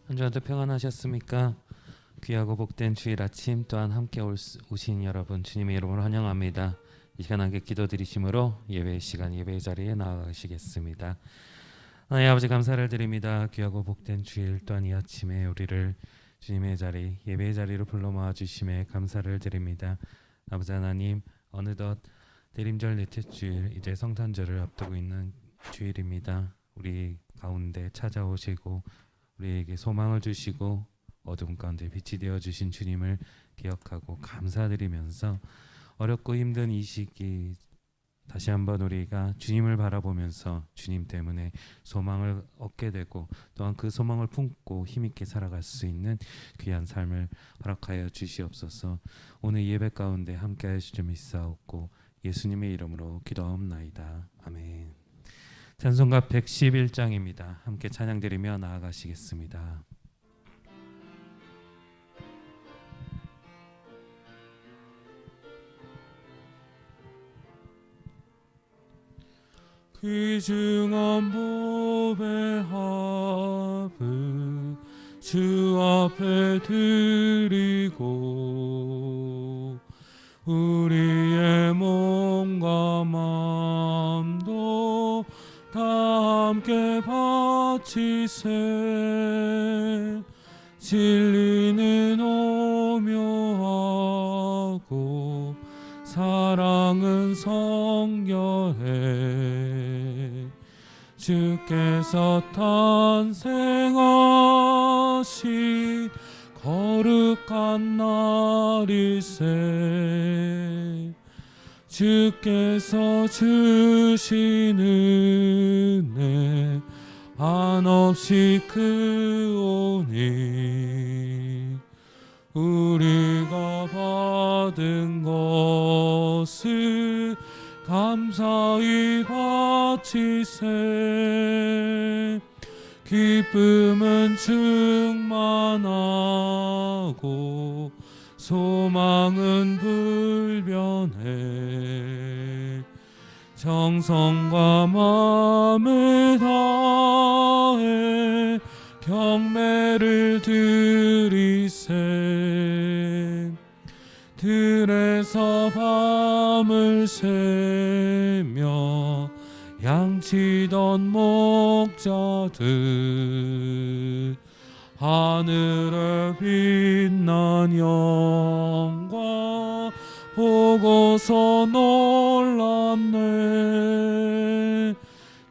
한 주간도 평안하셨습니까? 귀하고 복된 주일 아침 또한 함께 오신 여러분 주님의 이름으로 환영합니다. 이 시간 함께 기도드리심으로 예배의 시간 예배의 자리에 나아가시겠습니다. 하나님 아버지 감사를 드립니다. 귀하고 복된 주일 또한 이 아침에 우리를 주님의 자리 예배의 자리로 불러 모아 주심에 감사를 드립니다. 아버지 하나님 어느덧 대림절 넷째 주일 이제 성탄절을 앞두고 있는 주일입니다. 우리 가운데 찾아오시고 우리에게 소망을 주시고 어둠 가운데 빛이 되어 주신 주님을 기억하고 감사드리면서 어렵고 힘든 이 시기 다시 한번 우리가 주님을 바라보면서 주님 때문에 소망을 얻게 되고 또한 그 소망을 품고 힘있게 살아갈 수 있는 귀한 삶을 허락하여 주시옵소서. 오늘 예배 가운데 함께하여 주시옵고 예수님의 이름으로 기도하옵나이다. 아멘. 찬송가 111장입니다. 함께 찬양드리며 나아가시겠습니다. 귀중한 보배 합을 주 앞에 드리고 우리의 몸과 마음도 다 함께 바치세. 진리는 오묘하고 사랑은 성결해. 주께서 탄생하신 거룩한 날일세. 주께서 주신 은혜 한없이 크오니 우리가 받은 것을 감사히 바치세. 기쁨은 충만하고 소망은 불변해. 정성과 마음을 다해 경배를 드리세. 들에서 밤을 새며 양치던 목자들 하늘에 빛난 영광 보고서 놀랐네.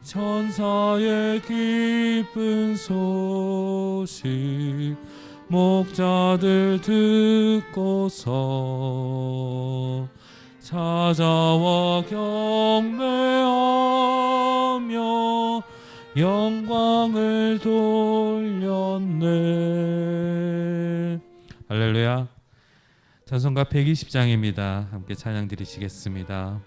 천사의 기쁜 소식 목자들 듣고서 찾아와 경배하며 영광을 돌렸네. 할렐루야. 찬송가 120장입니다. 함께 찬양 드리시겠습니다.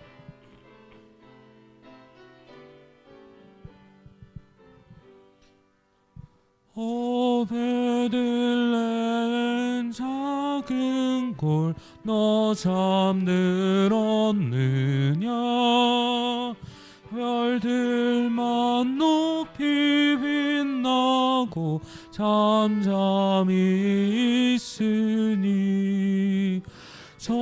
오 베들레헴 작은 골 너 잠들었느냐. 별들만 높이 빛나고 잠잠히 있으니 저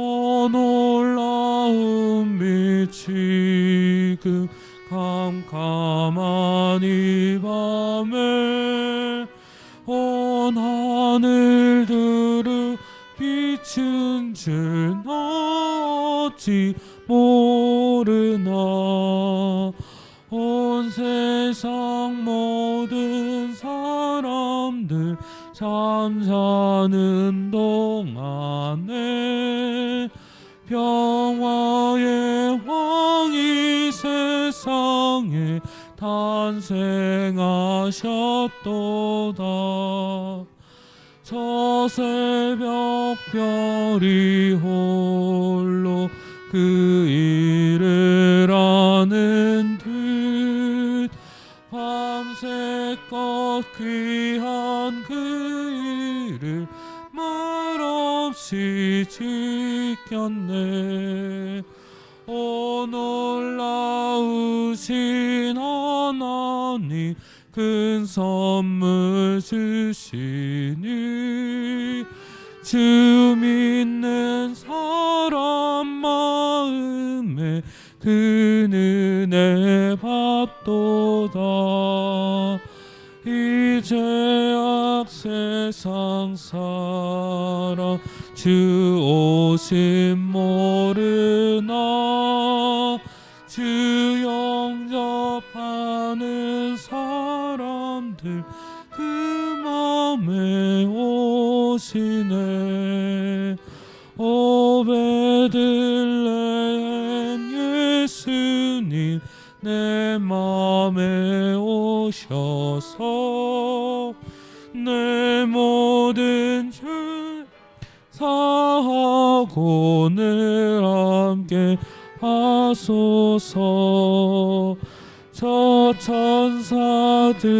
놀라운 빛이 그 캄캄한 이 밤에 온 하늘들을 빛이 오신 줄 어찌 모르나. 온 세상 모든 사람들 잠자는 동안에 평화의 왕이 세상에 탄생하셨도다. 저 새벽 별이 홀로 그 일을 아는 듯 밤새껏 귀한 그 일을 말없이 지켰네. 오 놀라우신 하나님 큰 선물 주시니 주 믿는 사람 마음에 그 은혜 받도다. 이제 세상 사람 주 오심 모르나. 주 영접하는 사람들 그 맘에 오시네. 오 베들레헴 예수님 내 맘에 오셔서 내 모든 죄 사하고 늘 함께 하소서. 저 천사들의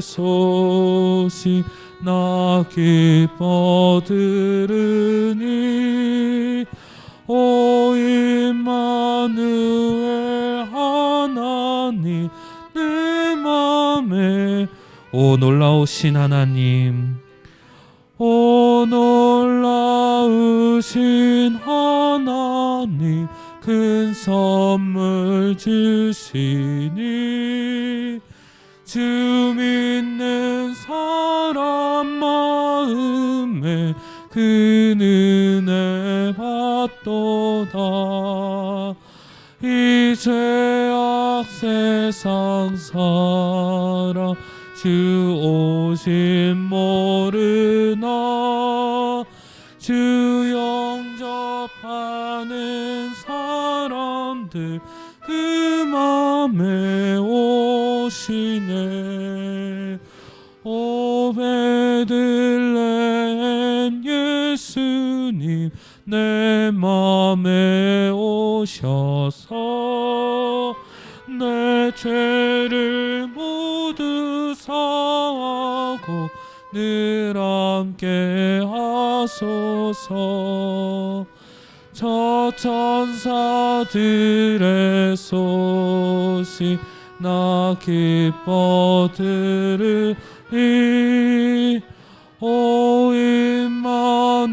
소식 나 기뻐 들으니 오 임마누엘 하나님 내 맘에 오 놀라우신 하나님 오 놀라우신 하나님 큰 선물 주시니 주 믿는 사람 마음에 그 은혜 받도다. 이 죄악 세상 사람 주 오심 모르나. 주 영접하는 사람들 그 맘에 오시네. 오 베들레헴 예수님 내 맘에 오셔서 내 죄를 모두 사하고 늘 함께 하소서. 저 천사들의 소식 나 기뻐 들으니 오 임마누엘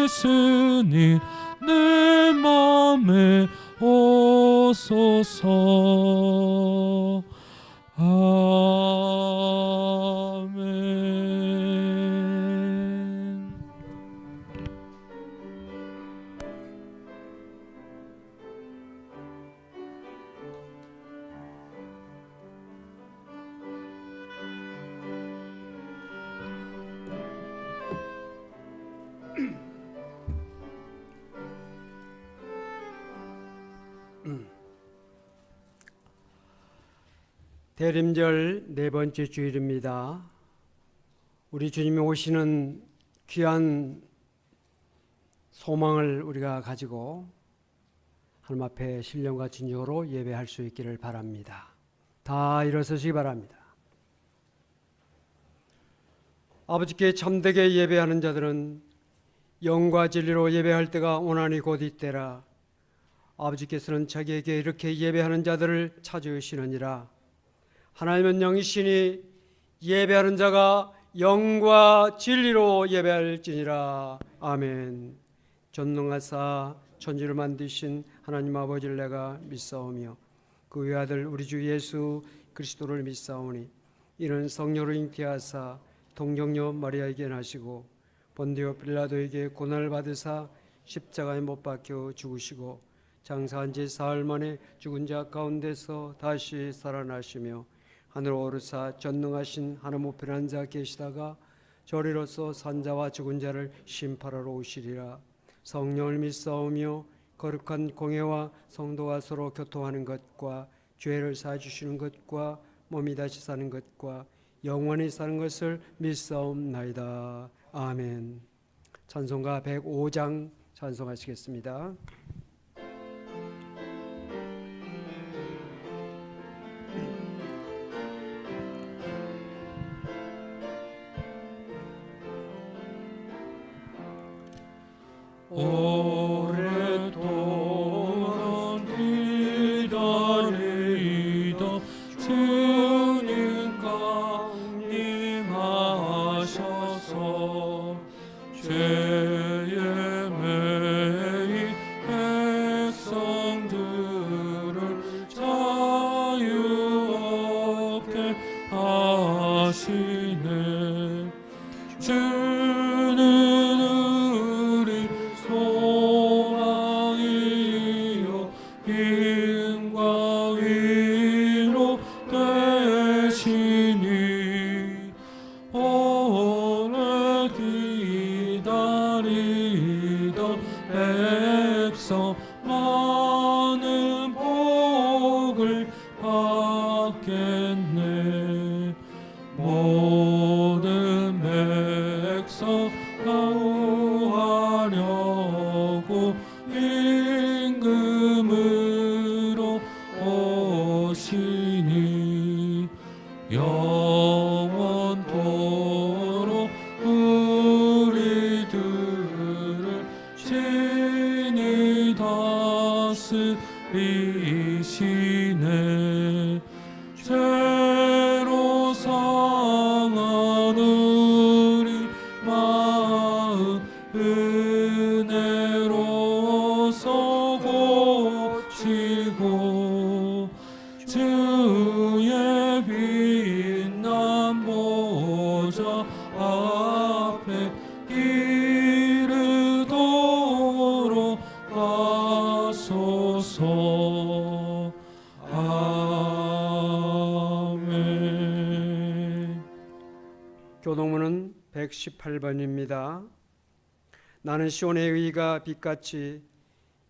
예수님 내 맘에 오소서. 아멘. 대림절 네 번째 주일입니다. 우리 주님이 오시는 귀한 소망을 우리가 가지고 하나님 앞에 신령과 진정으로 예배할 수 있기를 바랍니다. 다 일어서시기 바랍니다. 아버지께 참되게 예배하는 자들은 영과 진리로 예배할 때가 오나니 곧 이때라. 아버지께서는 자기에게 이렇게 예배하는 자들을 찾으시느니라. 하나님은 영이시니 예배하는 자가 영과 진리로 예배할지니라. 아멘. 전능하사 천지를 만드신 하나님 아버지를 내가 믿사오며 그 외아들 우리 주 예수 그리스도를 믿사오니 이는 성령으로 잉태하사 동정녀 마리아에게 나시고 본디오 빌라도에게 고난을 받으사 십자가에 못 박혀 죽으시고 장사한 지 사흘 만에 죽은 자 가운데서 다시 살아나시며 하늘로 오르사 전능하신 하나님 우편한 자 계시다가 저리로서 산자와 죽은 자를 심판하러 오시리라. 성령을 믿사오며 거룩한 공회와 성도가 서로 교통하는 것과 죄를 사주시는 것과 몸이 다시 사는 것과 영원히 사는 것을 믿사옵나이다. 아멘. 찬송가 105장 찬송하시겠습니다. 오랫동안 기다리던 주님 강림하셔서 죄에 매인 백성들을 자유 얻게 하시네. 주는 우리 소망이요 힘과 위로 되시니 오래 기다리던 백성 많은 복을 받겠네. 모든 백성 구하려고 임금으로 오시니 영원토록 우리들을 친히 다스리시네. 새로 상한 우리 마음 은혜로서 고치고 주의 빛난 보좌 앞에 이르도록 하소서. 아멘. 교동문은 118번입니다. 나는 시온의 의가 빛같이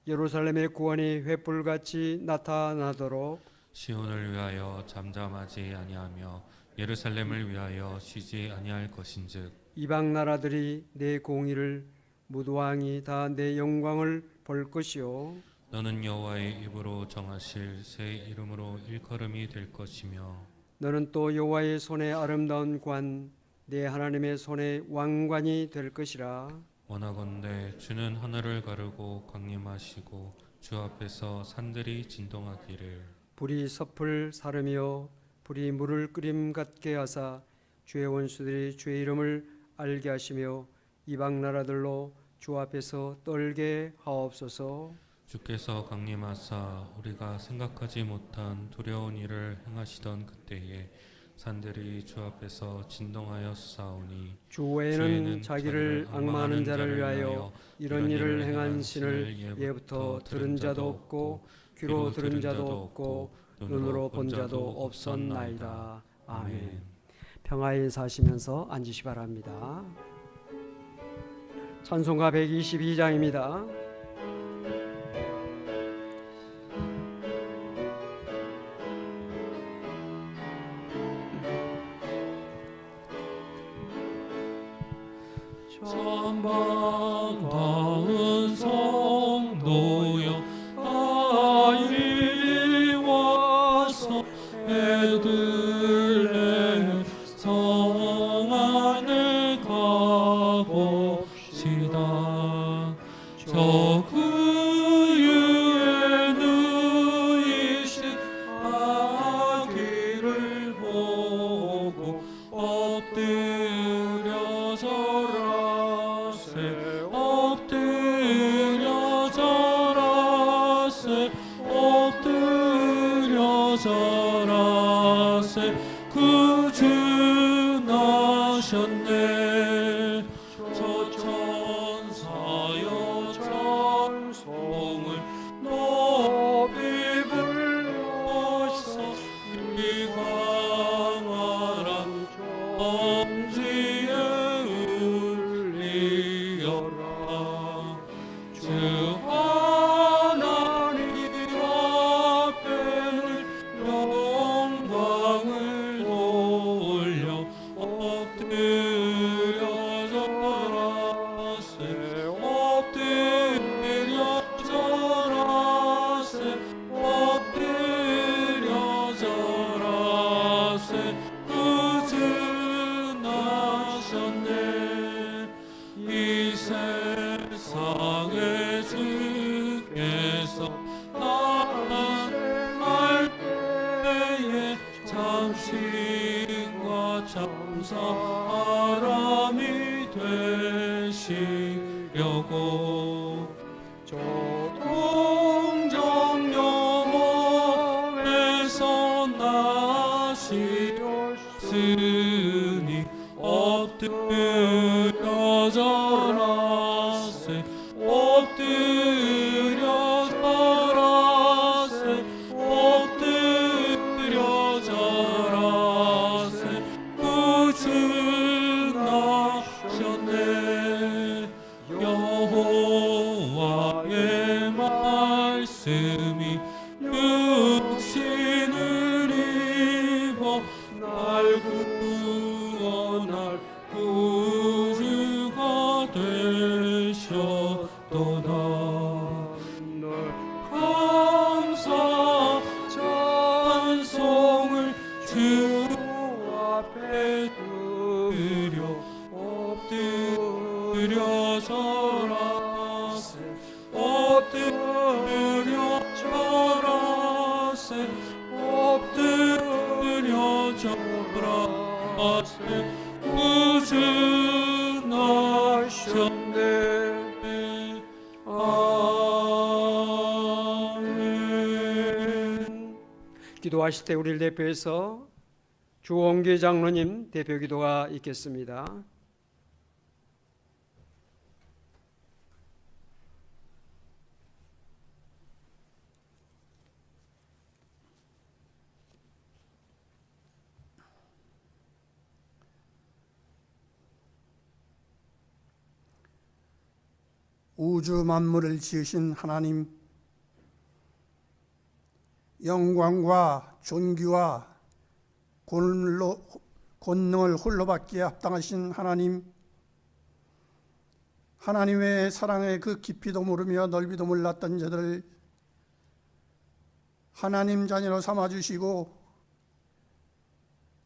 예루살렘의 구원이 횃불같이 나타나도록 시온을 위하여 잠잠하지 아니하며 예루살렘을 위하여 쉬지 아니할 것인즉 이방 나라들이 내 공의를 무도왕이 다 내 영광을 볼 것이요 너는 여호와의 입으로 정하실 새 이름으로 일컬음이 될 것이며 너는 또 여호와의 손에 아름다운 관 내 하나님의 손에 왕관이 될 것이라. 원하건대 주는 하늘을 가르고 강림하시고 주 앞에서 산들이 진동하기를 불이 섭을 사르며 불이 물을 끓임 같게 하사 주의 원수들이 주의 이름을 알게 하시며 이방 나라들로 주 앞에서 떨게 하옵소서. 주께서 강림하사 우리가 생각하지 못한 두려운 일을 행하시던 그때에 산들이 주 앞에서 진동하여 싸우니 주 외에는 자기를 악마하는 자를 위하여 이런 일을 행한 신을 예부터 들은 자도 없고 귀로 들은 자도 없고 눈으로 본 자도 없었나이다. 아멘. 평화에 인사하시면서 앉으시 바랍니다. 찬송가 122장입니다. 천방다은 성도여 아 이리 와서 베들레헴 성 안에 가봅시다. 저 구유에 누이신 아기를 보고 엎드려 절하세 엎드려 절하세 엎드려 절하세 구주 나셨네. 저 때에 참신과 참 사람이 되시려고 동정 영원에서 나시었으니 엎드려 절하세 엎드려 절하세 엎드려 절하세 구주나셨네 여호와의 말씀이 육신을 입어 날 구원할 구주가 되셨도다. 감사 찬송을 주 앞에 드려 엎드려 절하세 엎드려 절하세 엎드려 절하세 구주나셨네. 아멘. 기도하실 때 우리를 대표해서 주원계 장로님 대표 기도가 있겠습니다. 우주 만물을 지으신 하나님, 영광과 존귀와 권능을 홀로 받기에 합당하신 하나님, 하나님의 사랑의 그 깊이도 모르며 넓이도 몰랐던 저들을 하나님 자녀로 삼아주시고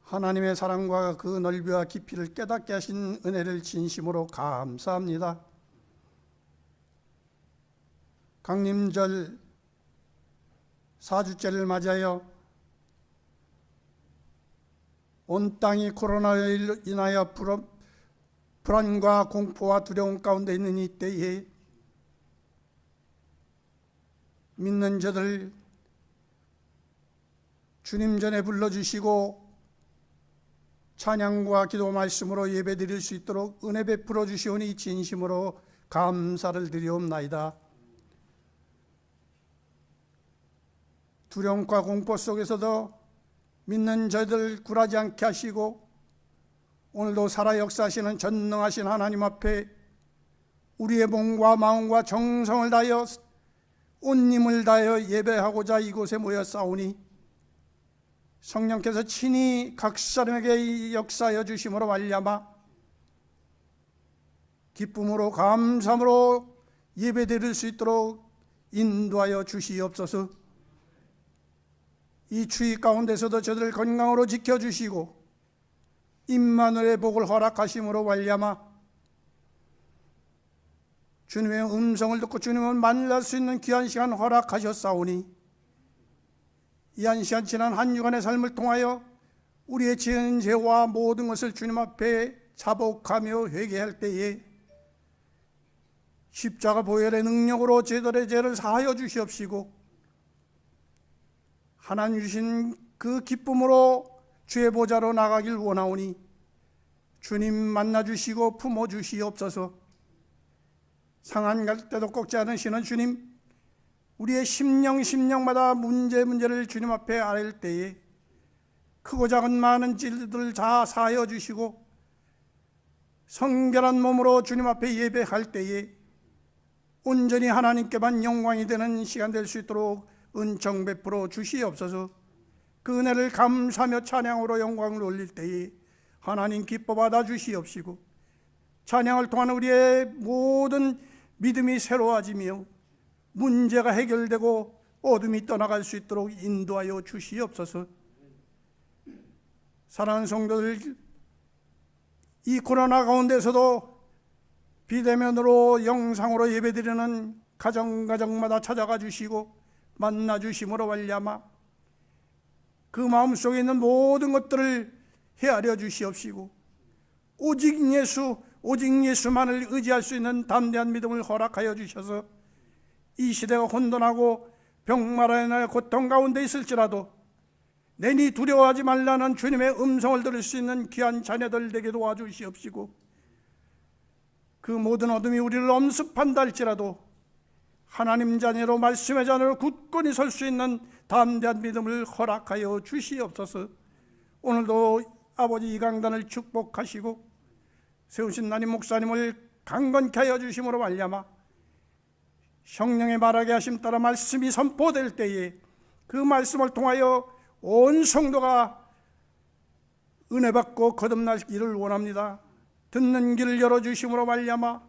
하나님의 사랑과 그 넓이와 깊이를 깨닫게 하신 은혜를 진심으로 감사합니다. 강림절 4주째를 맞이하여 온 땅이 코로나로 인하여 불안과 공포와 두려움 가운데 있는 이때에 믿는 저들 주님 전에 불러주시고 찬양과 기도 말씀으로 예배드릴 수 있도록 은혜 베풀어 주시오니 진심으로 감사를 드리옵나이다. 두려움과 공포 속에서도 믿는 저들 굴하지 않게 하시고 오늘도 살아 역사하시는 전능하신 하나님 앞에 우리의 몸과 마음과 정성을 다하여 온 힘을 다하여 예배하고자 이곳에 모여 싸우니 성령께서 친히 각 사람에게 역사하여 주심으로 말미암아 기쁨으로 감사함으로 예배드릴 수 있도록 인도하여 주시옵소서. 이 추위 가운데서도 저들을 건강으로 지켜주시고 임마누엘의 복을 허락하심으로 말미암아 주님의 음성을 듣고 주님을 만날 수 있는 귀한 시간 허락하셨사오니 이 한 시간 지난 한 주간의 삶을 통하여 우리의 지은 죄와 모든 것을 주님 앞에 자복하며 회개할 때에 십자가 보혈의 능력으로 저들의 죄를 사하여 주시옵시고 하나님 주신 그 기쁨으로 주의 보좌로 나가길 원하오니 주님 만나주시고 품어주시옵소서. 상한 갈 때도 꺾지 않으시는 주님, 우리의 심령마다 문제를 주님 앞에 아뢰일 때에 크고 작은 많은 질들을 다 사하여 주시고 성결한 몸으로 주님 앞에 예배할 때에 온전히 하나님께만 영광이 되는 시간 될 수 있도록 은총 베풀어 주시옵소서. 그 은혜를 감사하며 찬양으로 영광을 올릴 때에 하나님 기뻐 받아 주시옵시고 찬양을 통한 우리의 모든 믿음이 새로워지며 문제가 해결되고 어둠이 떠나갈 수 있도록 인도하여 주시옵소서. 사랑하는 성도들, 이 코로나 가운데서도 비대면으로 영상으로 예배드리는 가정마다 찾아가 주시고 만나 주심으로 말미암아 그 마음속에 있는 모든 것들을 헤아려 주시옵시고 오직 예수만을 의지할 수 있는 담대한 믿음을 허락하여 주셔서 이 시대가 혼돈하고 병마라의 고통 가운데 있을지라도 내니 두려워하지 말라는 주님의 음성을 들을 수 있는 귀한 자녀들 되게 도와주시옵시고 그 모든 어둠이 우리를 엄습한다 할지라도 하나님 자녀로 말씀의 자녀로 굳건히 설 수 있는 담대한 믿음을 허락하여 주시옵소서. 오늘도 아버지 이 강단을 축복하시고 세우신 나님 목사님을 강건케 하여 주심으로 말미암아 성령의 말하게 하심 따라 말씀이 선포될 때에 그 말씀을 통하여 온 성도가 은혜 받고 거듭나기를 원합니다. 듣는 길을 열어주심으로 말미암아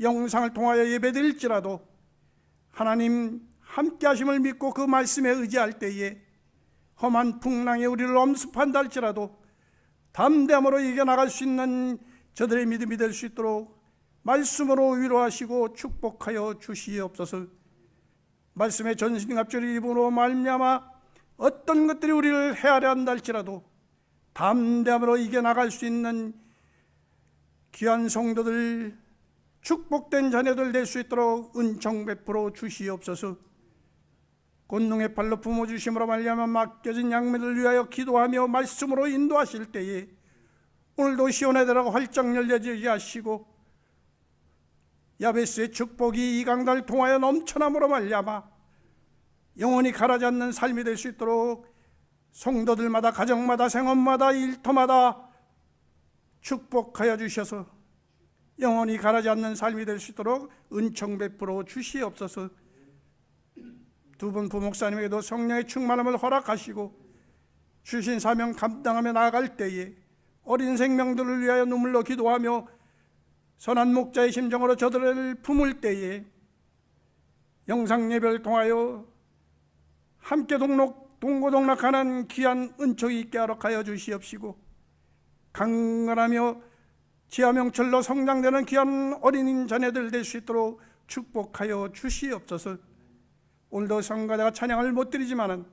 영상을 통하여 예배드릴지라도 하나님 함께 하심을 믿고 그 말씀에 의지할 때에 험한 풍랑에 우리를 엄습한다 할지라도 담대함으로 이겨나갈 수 있는 저들의 믿음이 될 수 있도록 말씀으로 위로하시고 축복하여 주시옵소서. 말씀의 전신갑주를 입음으로 말미암아 어떤 것들이 우리를 헤아려 한다 할지라도 담대함으로 이겨나갈 수 있는 귀한 성도들, 축복된 자녀들 될 수 있도록 은총 베풀어 주시옵소서. 곤능의 팔로 품어주심으로 말미암아 맡겨진 양면을 위하여 기도하며 말씀으로 인도하실 때에 오늘도 시온의 대라가 활짝 열려지게 하시고 야베스의 축복이 이 강단을 통하여 넘쳐남으로 말미암아 영원히 가라지 않는 삶이 될 수 있도록 성도들마다 가정마다 생업마다 일터마다 축복하여 주셔서 영원히 가라지 않는 삶이 될 수 있도록 은총 베풀어 주시옵소서. 두 분 부목사님에게도 성령의 충만함을 허락하시고 주신 사명 감당하며 나아갈 때에 어린 생명들을 위하여 눈물로 기도하며 선한 목자의 심정으로 저들을 품을 때에 영상 예배를 통하여 함께 동고동락하는 귀한 은총이 있게 허락하여 주시옵시고 강건하며 지하 명철로 성장되는 귀한 어린 자녀들 될 수 있도록 축복하여 주시옵소서. 오늘도 성가대가 찬양을 못 드리지만은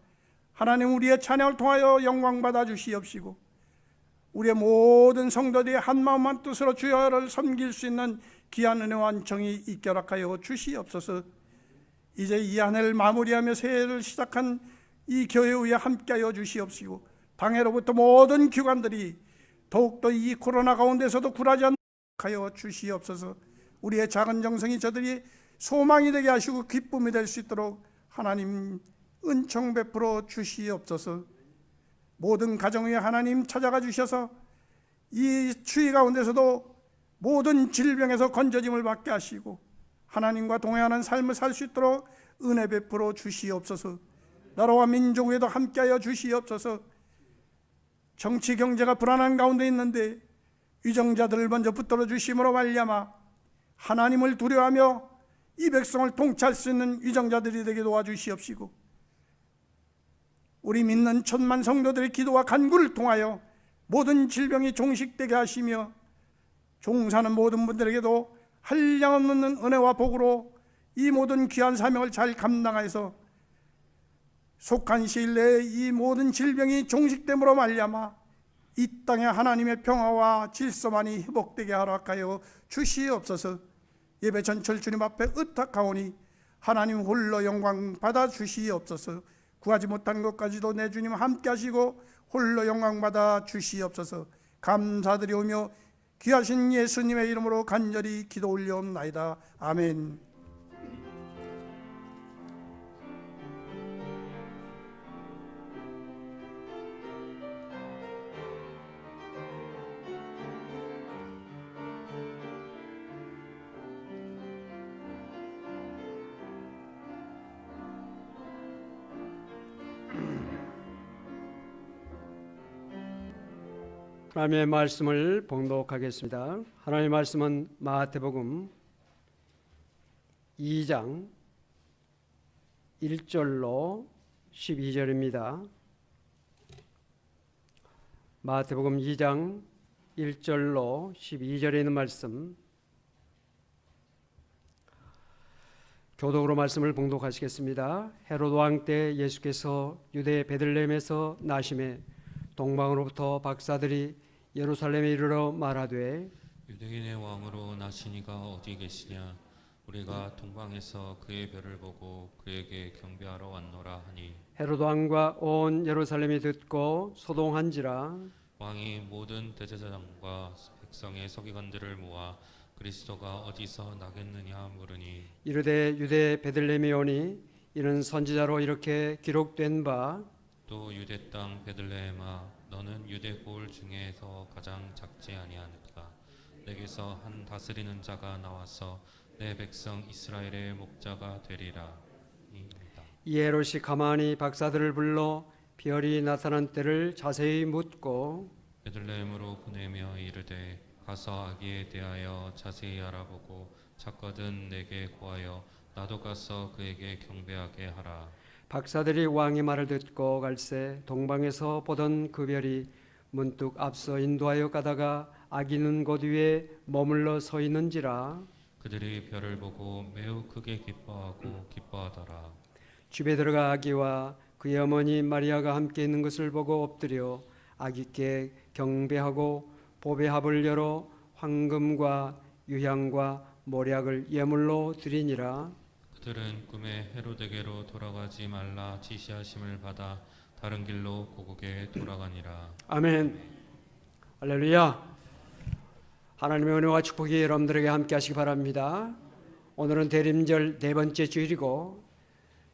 하나님 우리의 찬양을 통하여 영광 받아 주시옵시고 우리의 모든 성도들이 한마음 한뜻으로 주여를 섬길 수 있는 귀한 은혜와 은총이 있게 허락하여 주시옵소서. 이제 이 한 해를 마무리하며 새해를 시작한 이 교회 위에 함께하여 주시옵시고 당해로부터 모든 기관들이 더욱더 이 코로나 가운데서도 굴하지 않게 하여 주시옵소서. 우리의 작은 정성이 저들이 소망이 되게 하시고 기쁨이 될 수 있도록 하나님 은총 베풀어 주시옵소서. 모든 가정 위에 하나님 찾아가 주셔서 이 추위 가운데서도 모든 질병에서 건져짐을 받게 하시고 하나님과 동행하는 삶을 살 수 있도록 은혜 베풀어 주시옵소서. 나라와 민족 위에도 함께하여 주시옵소서. 정치 경제가 불안한 가운데 있는데 위정자들을 먼저 붙들어 주심으로 말미암아 하나님을 두려워하며 이 백성을 통치할 수 있는 위정자들이 되게 도와주시옵시고 우리 믿는 천만 성도들의 기도와 간구를 통하여 모든 질병이 종식되게 하시며 종사하는 모든 분들에게도 한량없는 은혜와 복으로 이 모든 귀한 사명을 잘 감당하여서 속한 시일 내에 이 모든 질병이 종식됨으로 말미암아 이 땅에 하나님의 평화와 질서만이 회복되게 허락하여 주시옵소서. 예배 전철 주님 앞에 의탁하오니 하나님 홀로 영광 받아 주시옵소서. 구하지 못한 것까지도 내 주님 함께 하시고 홀로 영광 받아 주시옵소서. 감사드리오며 귀하신 예수님의 이름으로 간절히 기도 올려옵나이다. 아멘. 하나님의 말씀을 봉독하겠습니다. 하나님의 말씀은 마태복음 2장 1절로 12절입니다. 마태복음 2장 1절로 12절에 있는 말씀, 교독으로 말씀을 봉독하시겠습니다. 헤로드 왕 때 예수께서 유대 베들레헴에서 나심에 동방으로부터 박사들이 예루살렘에 이르러 말하되 유대인의 왕으로 나시니가 어디 계시냐? 우리가 동방에서 그의 별을 보고 그에게 경배하러 왔노라 하니 헤로드 왕과 온 예루살렘이 듣고 소동한지라. 왕이 모든 대제사장과 백성의 서기관들을 모아 그리스도가 어디서 나겠느냐 물으니 이르되 유대 베들레헴에 오니 이는 선지자로 이렇게 기록된 바 또 유대 땅 베들레헴아 너는 유대 고을 중에서 가장 작지 아니하니까 내게서 한 다스리는 자가 나와서 내 백성 이스라엘의 목자가 되리라. 입니다. 이에 헤롯이 가만히 박사들을 불러 별이 나타난 때를 자세히 묻고 베들레헴으로 보내며 이르되 가서 아기에 대하여 자세히 알아보고 찾거든 내게 고하여 나도 가서 그에게 경배하게 하라. 박사들이 왕의 말을 듣고 갈새 동방에서 보던 그 별이 문득 앞서 인도하여 가다가 아기는 곳 위에 머물러 서 있는지라. 그들이 별을 보고 매우 크게 기뻐하고 기뻐하더라. 집에 들어가 아기와 그의 어머니 마리아가 함께 있는 것을 보고 엎드려 아기께 경배하고 보배 합을 열어 황금과 유향과 모략을 예물로 드리니라. 그들은 꿈에 헤로데게로 돌아가지 말라 지시하심을 받아 다른 길로 고국에 돌아가니라. 아멘. 할렐루야. 하나님의 은혜와 축복이 여러분들에게 함께 하시기 바랍니다. 오늘은 대림절 네 번째 주일이고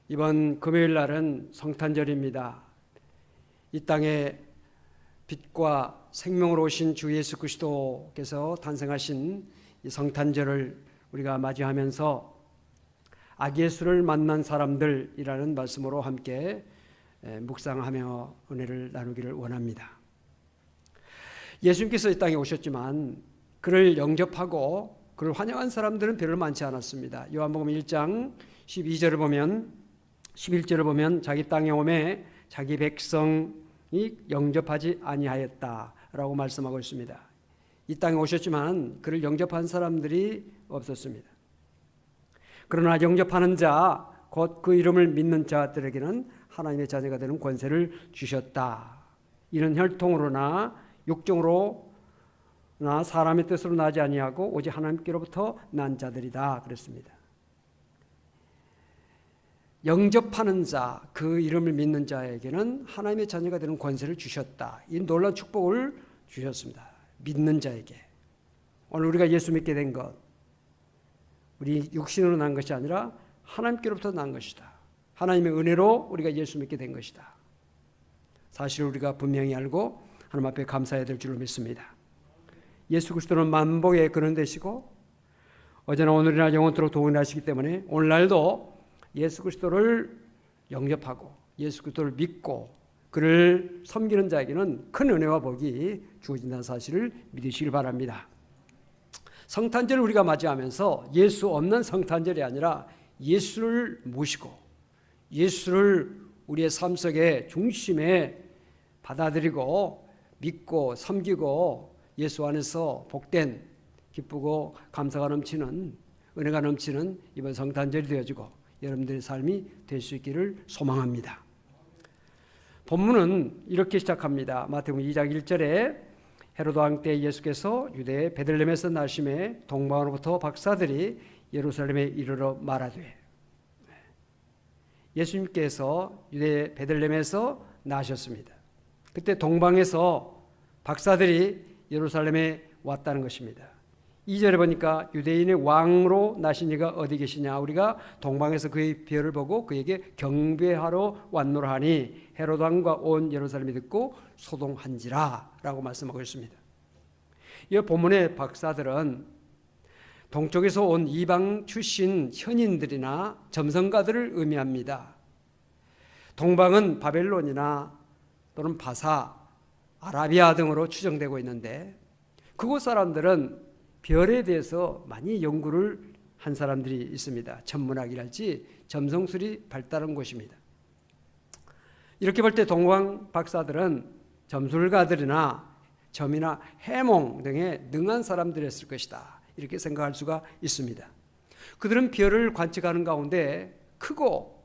이번 금요일 날은 성탄절입니다. 이 땅에 빛과 생명으로 오신 주 예수 그리스도께서 탄생하신 이 성탄절을 우리가 맞이하면서 아기 예수를 만난 사람들이라는 말씀으로 함께 묵상하며 은혜를 나누기를 원합니다. 예수님께서 이 땅에 오셨지만 그를 영접하고 그를 환영한 사람들은 별로 많지 않았습니다. 요한복음 1장 12절을 보면 11절을 보면 자기 땅에 오매 자기 백성이 영접하지 아니하였다라고 말씀하고 있습니다. 이 땅에 오셨지만 그를 영접한 사람들이 없었습니다. 그러나 영접하는 자, 곧 그 이름을 믿는 자들에게는 하나님의 자녀가 되는 권세를 주셨다. 이는 혈통으로나 육정으로나 사람의 뜻으로 나지 아니하고 오직 하나님께로부터 난 자들이다 그랬습니다. 영접하는 자, 그 이름을 믿는 자에게는 하나님의 자녀가 되는 권세를 주셨다. 이 놀라운 축복을 주셨습니다. 믿는 자에게. 오늘 우리가 예수 믿게 된 것, 우리 육신으로 난 것이 아니라 하나님께로부터 난 것이다. 하나님의 은혜로 우리가 예수 믿게 된 것이다. 사실을 우리가 분명히 알고 하나님 앞에 감사해야 될 줄로 믿습니다. 예수 그리스도는 만복의 근원 되시고 어제나 오늘이나 영원토록 동일하시기 때문에 오늘날도 예수 그리스도를 영접하고 예수 그리스도를 믿고 그를 섬기는 자에게는 큰 은혜와 복이 주어진다는 사실을 믿으시길 바랍니다. 성탄절을 우리가 맞이하면서 예수 없는 성탄절이 아니라 예수를 모시고 예수를 우리의 삶 속의 중심에 받아들이고 믿고 섬기고 예수 안에서 복된 기쁘고 감사가 넘치는 은혜가 넘치는 이번 성탄절이 되어지고 여러분들의 삶이 될 수 있기를 소망합니다. 본문은 이렇게 시작합니다. 마태복음 2장 1절에 헤로드 왕 때 예수께서 유대 베들레헴에서 나심에 동방으로부터 박사들이 예루살렘에 이르러 말하되, 예수님께서 유대 베들레헴에서 나셨습니다. 그때 동방에서 박사들이 예루살렘에 왔다는 것입니다. 2절에 보니까 유대인의 왕으로 나신 이가 어디 계시냐, 우리가 동방에서 그의 별을 보고 그에게 경배하러 왔노라 하니 헤로드 왕과 온 예루살렘이 듣고 소동한지라 라고 말씀하고 있습니다. 이 본문의 박사들은 동쪽에서 온 이방 출신 현인들이나 점성가들을 의미합니다. 동방은 바벨론이나 또는 바사, 아라비아 등으로 추정되고 있는데 그곳 사람들은 별에 대해서 많이 연구를 한 사람들이 있습니다. 천문학이랄지 점성술이 발달한 곳입니다. 이렇게 볼 때 동방 박사들은 점술가들이나 점이나 해몽 등에 능한 사람들이었을 것이다. 이렇게 생각할 수가 있습니다. 그들은 별을 관측하는 가운데 크고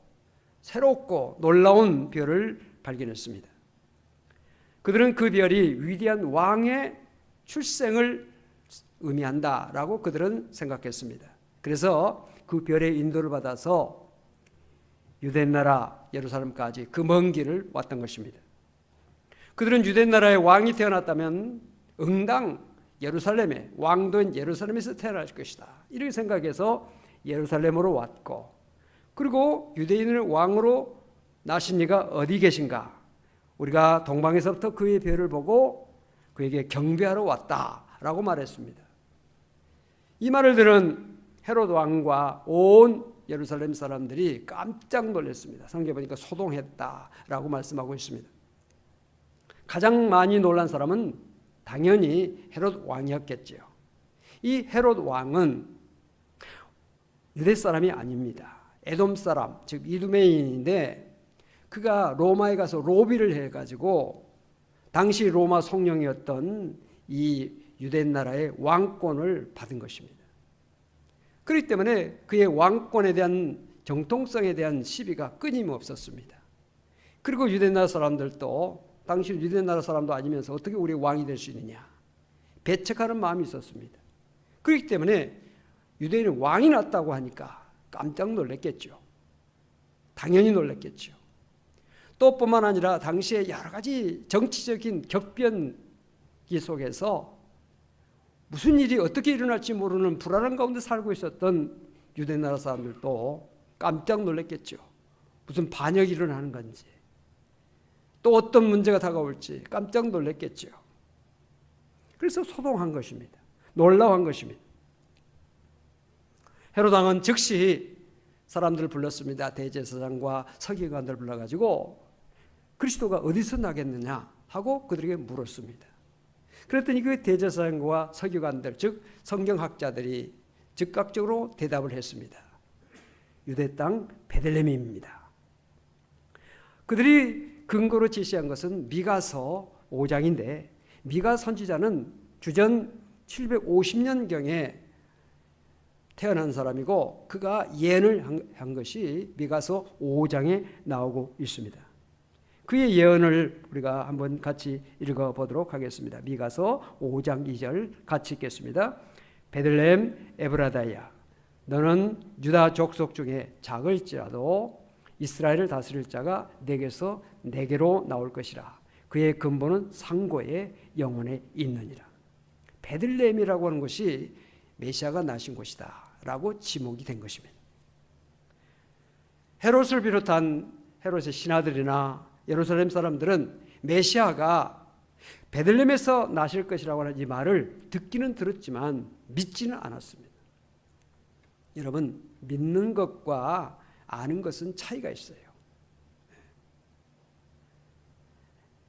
새롭고 놀라운 별을 발견했습니다. 그들은 그 별이 위대한 왕의 출생을 의미한다라고 그들은 생각했습니다. 그래서 그 별의 인도를 받아서 유대 나라 예루살렘까지 그 먼 길을 왔던 것입니다. 그들은 유대 나라의 왕이 태어났다면 응당 예루살렘에, 왕도인 예루살렘에서 태어날 것이다, 이렇게 생각해서 예루살렘으로 왔고, 그리고 유대인을 왕으로 나신 이가 어디 계신가, 우리가 동방에서부터 그의 별을 보고 그에게 경배하러 왔다라고 말했습니다. 이 말을 들은 헤롯 왕과 온 예루살렘 사람들이 깜짝 놀랐습니다. 성경에 보니까 소동했다라고 말씀하고 있습니다. 가장 많이 놀란 사람은 당연히 헤롯 왕이었겠지요. 이 헤롯 왕은 유대 사람이 아닙니다. 에돔 사람, 즉 이두메인인데, 그가 로마에 가서 로비를 해가지고 당시 로마 성령이었던 이 유대 나라의 왕권을 받은 것입니다. 그렇기 때문에 그의 왕권에 대한 정통성에 대한 시비가 끊임없었습니다. 그리고 유대 나라 사람들도 당시 유대 나라 사람도 아니면서 어떻게 우리 왕이 될 수 있느냐, 배척하는 마음이 있었습니다. 그렇기 때문에 유대인은 왕이 났다고 하니까 깜짝 놀랐겠죠. 당연히 놀랐겠죠. 또 뿐만 아니라 당시에 여러 가지 정치적인 격변기 속에서 무슨 일이 어떻게 일어날지 모르는 불안한 가운데 살고 있었던 유대 나라 사람들도 깜짝 놀랐겠죠. 무슨 반역이 일어나는 건지, 또 어떤 문제가 다가올지 깜짝 놀랐겠죠. 그래서 소동한 것입니다. 놀라운 것입니다. 헤롯 왕은 즉시 사람들을 불렀습니다. 대제사장과 서기관들을 불러가지고 그리스도가 어디서 나겠느냐 하고 그들에게 물었습니다. 그랬더니 그 대제사장과 서기관들, 즉 성경학자들이 즉각적으로 대답을 했습니다. 유대 땅 베들레헴입니다. 그들이 근거로 제시한 것은 미가서 5장인데, 미가 선지자는 주전 750년경에 태어난 사람이고 그가 예언을 한 것이 미가서 5장에 나오고 있습니다. 그의 예언을 우리가 한번 같이 읽어보도록 하겠습니다. 미가서 5장 2절 같이 읽겠습니다. 베들레헴 에브라다야, 너는 유다 족속 중에 작을지라도 이스라엘을 다스릴 자가 내게서 내게로 나올 것이라. 그의 근본은 상고의 영혼에 있느니라. 베들레헴이라고 하는 것이 메시아가 나신 곳이다 라고 지목이 된 것입니다. 헤롯을 비롯한 헤롯의 신하들이나 예루살렘 사람들은 메시아가 베들레헴에서 나실 것이라고 하는 이 말을 듣기는 들었지만 믿지는 않았습니다. 여러분, 믿는 것과 아는 것은 차이가 있어요.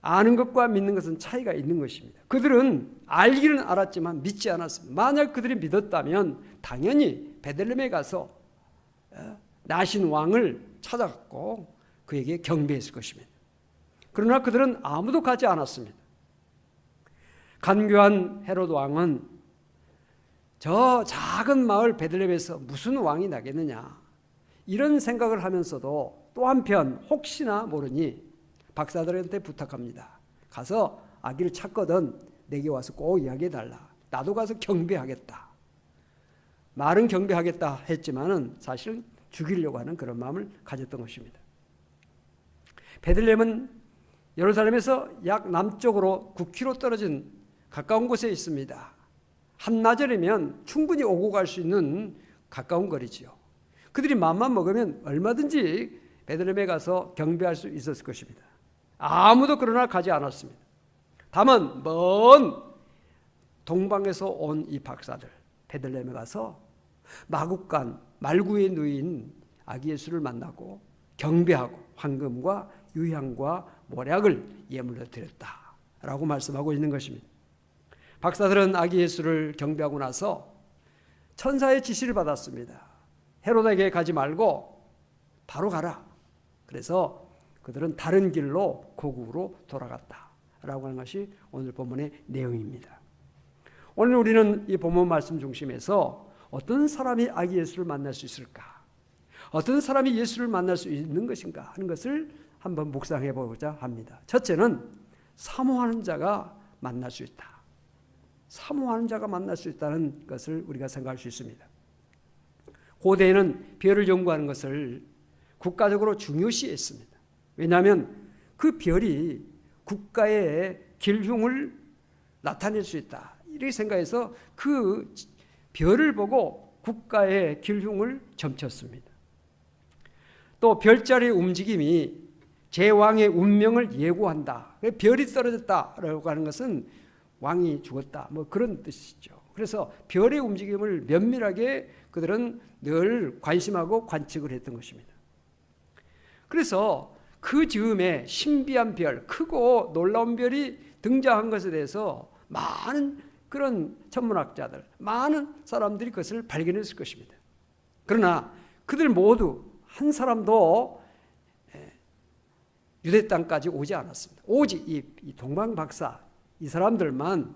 아는 것과 믿는 것은 차이가 있는 것입니다. 그들은 알기는 알았지만 믿지 않았습니다. 만약 그들이 믿었다면 당연히 베들레헴에 가서 나신 왕을 찾아갔고 그에게 경배했을 것입니다. 그러나 그들은 아무도 가지 않았습니다. 간교한 헤롯 왕은 저 작은 마을 베들레헴에서 무슨 왕이 나겠느냐, 이런 생각을 하면서도 또 한편 혹시나 모르니 박사들한테 부탁합니다. 가서 아기를 찾거든 내게 와서 꼭 이야기해달라. 나도 가서 경배하겠다. 말은 경배하겠다 했지만은 사실은 죽이려고 하는 그런 마음을 가졌던 것입니다. 베들레헴은 예루살렘에서 약 남쪽으로 9km 떨어진 가까운 곳에 있습니다. 한나절이면 충분히 오고 갈 수 있는 가까운 거리지요. 그들이 마음만 먹으면 얼마든지 베들레헴에 가서 경배할 수 있었을 것입니다. 아무도 그러나 가지 않았습니다. 다만 먼 동방에서 온 이 박사들, 베들레헴에 가서 마국간 말구에 누인 아기 예수를 만나고 경배하고 황금과 유향과 모략을 예물로 드렸다라고 말씀하고 있는 것입니다. 박사들은 아기 예수를 경배하고 나서 천사의 지시를 받았습니다. 헤롯에게 가지 말고 바로 가라. 그래서 그들은 다른 길로 고국으로 돌아갔다라고 하는 것이 오늘 본문의 내용입니다. 오늘 우리는 이 본문 말씀 중심에서 어떤 사람이 아기 예수를 만날 수 있을까? 어떤 사람이 예수를 만날 수 있는 것인가 하는 것을 한번 묵상해 보고자 합니다. 첫째는 사모하는 자가 만날 수 있다. 사모하는 자가 만날 수 있다는 것을 우리가 생각할 수 있습니다. 고대에는 별을 연구하는 것을 국가적으로 중요시했습니다. 왜냐하면 그 별이 국가의 길흉을 나타낼 수 있다. 이렇게 생각해서 그 별을 보고 국가의 길흉을 점쳤습니다. 또 별자리의 움직임이 제왕의 운명을 예고한다. 별이 떨어졌다라고 하는 것은 왕이 죽었다. 뭐 그런 뜻이죠. 그래서 별의 움직임을 면밀하게 그들은 늘 관심하고 관측을 했던 것입니다. 그래서 그 즈음에 신비한 별, 크고 놀라운 별이 등장한 것에 대해서 많은 그런 천문학자들, 많은 사람들이 그것을 발견했을 것입니다. 그러나 그들 모두 한 사람도 유대 땅까지 오지 않았습니다. 오직 이 동방박사 이 사람들만,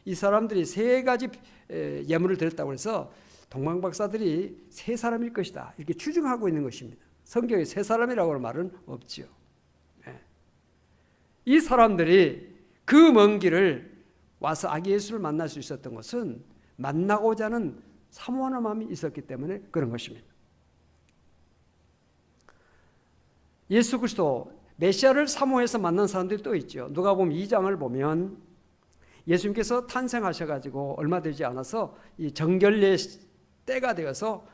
이 사람들이 세 가지 예물을 드렸다고 해서 동방박사들이 세 사람일 것이다 이렇게 추정하고 있는 것입니다. 성경에 세 사람이라고 하는 말은 없지요. 이 사람들이 그 먼 길을 와서 아기 예수를 만날 수 있었던 것은 만나고자 하는 사모하는 마음이 있었기 때문에 그런 것입니다. 예수 그리스도 메시아를 사모해서 만난 사람들이 또 있죠. 누가복음 2장을 보면 예수님께서 탄생하셔가지고 얼마 되지 않아서 이 정결례 때가 되어서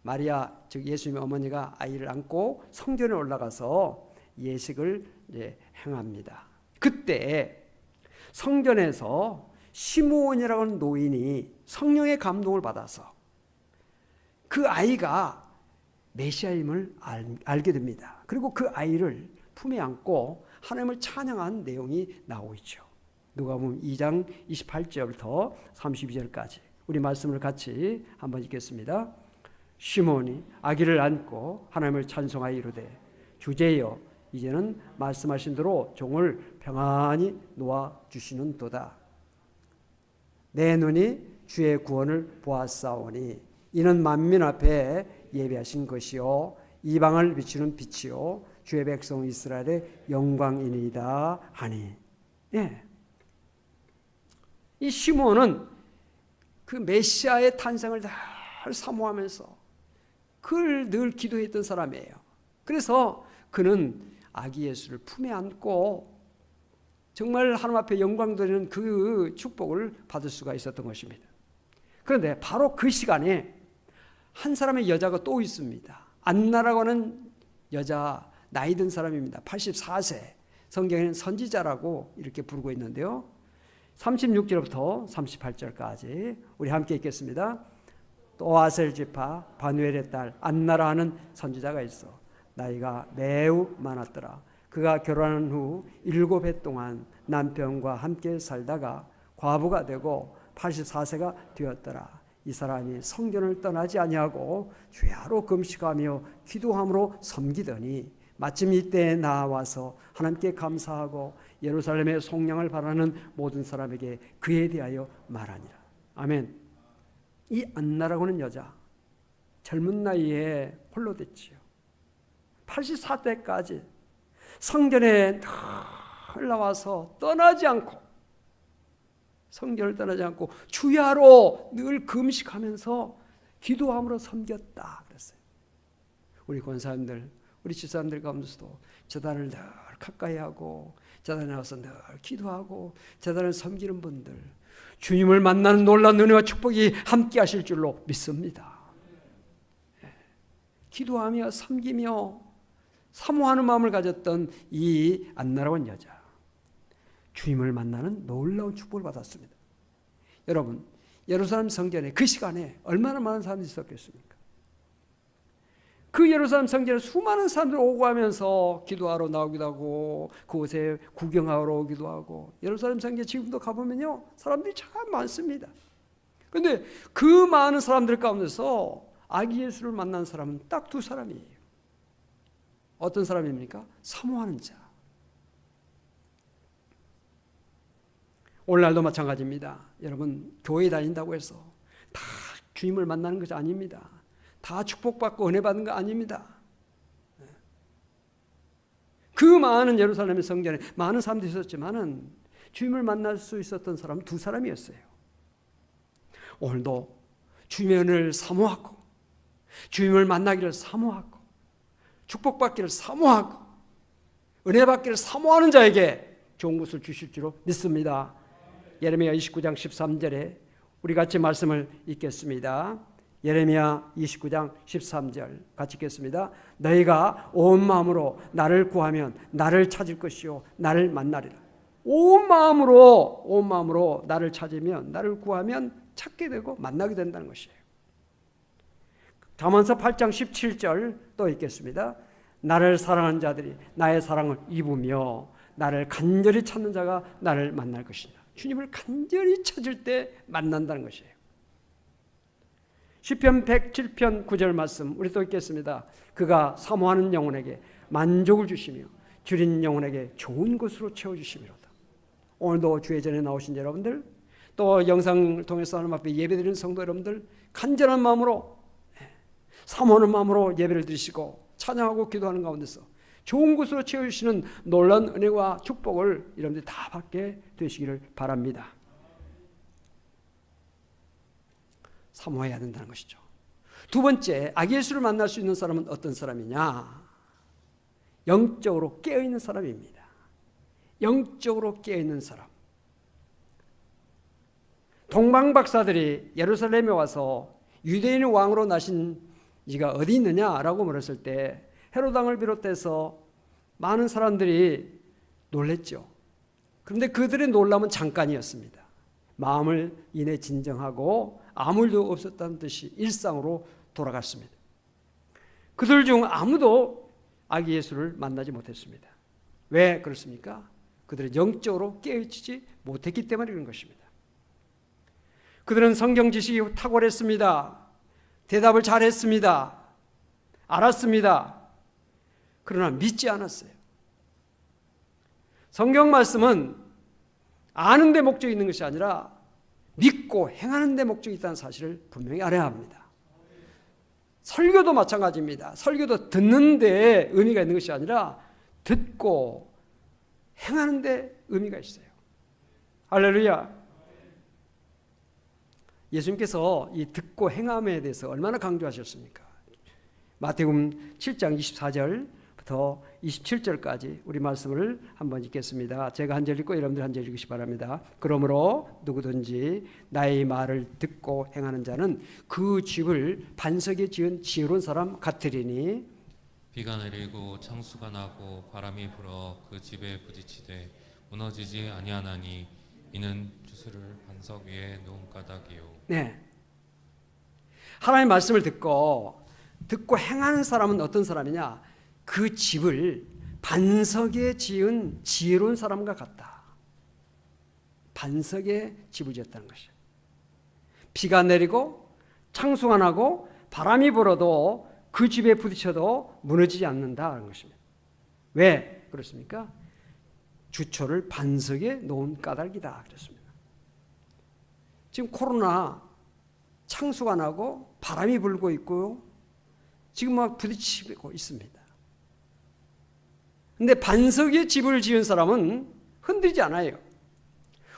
마리아 즉 예수님의 어머니가 아이를 안고 성전에 올라가서 예식을 행합니다. 그때 성전에서 시므온이라고 하는 노인이 성령의 감동을 받아서 그 아이가 메시아임을 알게 됩니다. 그리고 그 아이를 품에 안고 하나님을 찬양한 내용이 나오고 있죠. 누가복음 2장 28절부터 32절까지 우리 말씀을 같이 한번 읽겠습니다. 시몬이 아기를 안고 하나님을 찬송하여 이르되 주제여 이제는 말씀하신 대로 종을 평안히 놓아 주시는도다. 내 눈이 주의 구원을 보았사오니 이는 만민 앞에 예비하신 것이요 이방을 비추는 빛이요 주의 백성 이스라엘의 영광이니이다 하니. 이 시몬은 그 메시아의 탄생을 늘 사모하면서 그를 늘 기도했던 사람이에요. 그래서 그는 아기 예수를 품에 안고 정말 하나님 앞에 영광 드리는 그 축복을 받을 수가 있었던 것입니다. 그런데 바로 그 시간에 한 사람의 여자가 또 있습니다. 안나라고 하는 여자, 나이 든 사람입니다. 84세. 성경에는 선지자라고 이렇게 부르고 있는데요. 36절부터 38절까지 우리 함께 읽겠습니다. 또 아셀 지파 바누엘의 딸 안나라 하는 선지자가 있어. 나이가 매우 많았더라. 그가 결혼한 후 7해 동안 남편과 함께 살다가 과부가 되고 84세가 되었더라. 이 사람이 성전을 떠나지 아니하고 주야로 금식하며 기도함으로 섬기더니 마침 이때에 나와서 하나님께 감사하고 예루살렘의 속량을 바라는 모든 사람에게 그에 대하여 말하니라. 아멘. 이 안나라고 하는 여자 젊은 나이에 홀로 됐지요. 84세까지 성전에 늘 나와서 떠나지 않고 성전을 떠나지 않고 주야로 늘 금식하면서 기도함으로 섬겼다 그랬어요. 우리 권사님들, 우리 집사람들 가운데서도 제단을 늘 가까이 하고 제단에 나와서 늘 기도하고 제단을 섬기는 분들 주님을 만나는 놀라운 은혜와 축복이 함께 하실 줄로 믿습니다. 기도하며 섬기며 사모하는 마음을 가졌던 이 안나라온 여자 주님을 만나는 놀라운 축복을 받았습니다. 여러분 예루살렘 성전에 그 시간에 얼마나 많은 사람들이 있었겠습니까? 그 예루살렘 성전에 수많은 사람들이 오고 가면서 기도하러 나오기도 하고 그곳에 구경하러 오기도 하고 예루살렘 성전 지금도 가보면요 사람들이 참 많습니다. 그런데 그 많은 사람들 가운데서 아기 예수를 만난 사람은 딱 두 사람이에요. 어떤 사람입니까? 사모하는 자. 오늘날도 마찬가지입니다. 여러분 교회 다닌다고 해서 다 주님을 만나는 것이 아닙니다. 다 축복받고 은혜 받는 거 아닙니다. 그 많은 예루살렘의 성전에 많은 사람들이 있었지만은 주님을 만날 수 있었던 사람은 2사람이었어요. 오늘도 주님의 은혜를 사모하고 주님을 만나기를 사모하고 축복받기를 사모하고 은혜 받기를 사모하는 자에게 좋은 것을 주실 줄로 믿습니다. 예레미야 29장 13절에 우리 같이 말씀을 읽겠습니다. 예레미야 29장 13절 같이 읽겠습니다. 너희가 온 마음으로 나를 구하면 나를 찾을 것이요 나를 만나리라. 온 마음으로 나를 찾으면, 나를 구하면 찾게 되고 만나게 된다는 것이에요. 잠언서 8장 17절 또 읽겠습니다. 나를 사랑하는 자들이 나의 사랑을 입으며 나를 간절히 찾는 자가 나를 만날 것이냐. 주님을 간절히 찾을 때 만난다는 것이에요. 시편 107편 9절 말씀 우리 또 읽겠습니다. 그가 사모하는 영혼에게 만족을 주시며 줄인 영혼에게 좋은 것으로 채워주시미로다. 오늘도 주의 전에 나오신 여러분들, 또 영상을 통해서 하나님 앞에 예배드리는 성도 여러분들, 간절한 마음으로 사모하는 마음으로 예배를 드리시고 찬양하고 기도하는 가운데서 좋은 것으로 채워주시는 놀라운 은혜와 축복을 여러분들이 다 받게 되시기를 바랍니다. 사모해야 된다는 것이죠. 두 번째, 아기 예수를 만날 수 있는 사람은 어떤 사람이냐? 영적으로 깨어있는 사람입니다. 영적으로 깨어있는 사람. 동방박사들이 예루살렘에 와서 유대인의 왕으로 나신 이가 어디 있느냐라고 물었을 때 헤롯 왕을 비롯해서 많은 사람들이 놀랬죠. 그런데 그들의 놀람은 잠깐이었습니다. 마음을 이내 진정하고 아무 일도 없었다는 듯이 일상으로 돌아갔습니다. 그들 중 아무도 아기 예수를 만나지 못했습니다. 왜 그렇습니까? 그들은 영적으로 깨어있지 못했기 때문에 그런 것입니다. 그들은 성경 지식이 탁월했습니다. 대답을 잘했습니다. 알았습니다. 그러나 믿지 않았어요. 성경 말씀은 아는 데 목적이 있는 것이 아니라 믿고 행하는 데 목적이 있다는 사실을 분명히 알아야 합니다. 설교도 마찬가지입니다. 설교도 듣는 데 의미가 있는 것이 아니라 듣고 행하는 데 의미가 있어요. 할렐루야. 예수님께서 이 듣고 행함에 대해서 얼마나 강조하셨습니까? 마태복음 7장 24절부터 27절까지 우리 말씀을 한번 읽겠습니다. 제가 한 절 읽고 여러분들 한 절 읽으시 바랍니다. 그러므로 누구든지 나의 말을 듣고 행하는 자는 그 집을 반석에 지은 지혜로운 사람 같으리니 비가 내리고 창수가 나고 바람이 불어 그 집에 부딪히되 무너지지 아니하나니 이는 주스를 반석 위에 놓은 까닭이요. 네. 하나님의 말씀을 듣고 행하는 사람은 어떤 사람이냐? 그 집을 반석에 지은 지혜로운 사람과 같다. 반석에 집을 지었다는 것이에요. 비가 내리고 창수가 나고 바람이 불어도 그 집에 부딪혀도 무너지지 않는다는 것입니다. 왜 그렇습니까? 주초를 반석에 놓은 까닭이다 그랬습니다. 지금 코로나 창수가 나고 바람이 불고 있고요. 지금 막 부딪히고 있습니다. 그런데 반석에 집을 지은 사람은 흔들리지 않아요.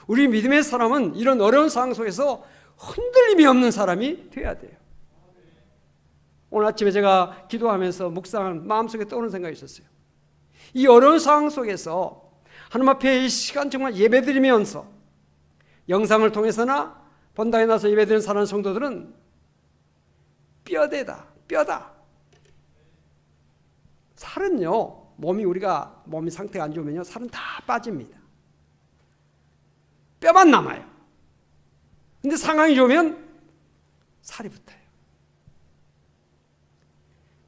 우리 믿음의 사람은 이런 어려운 상황 속에서 흔들림이 없는 사람이 돼야 돼요. 오늘 아침에 제가 기도하면서 묵상한 마음속에 떠오르는 생각이 있었어요. 이 어려운 상황 속에서 하나님 앞에 이 시간 정말 예배드리면서 영상을 통해서나 본당에 나서 예배드리는 사랑하는 성도들은 뼈다. 살은요, 몸이 상태가 안 좋으면요, 살은 다 빠집니다. 뼈만 남아요. 근데 상황이 좋으면 살이 붙어요.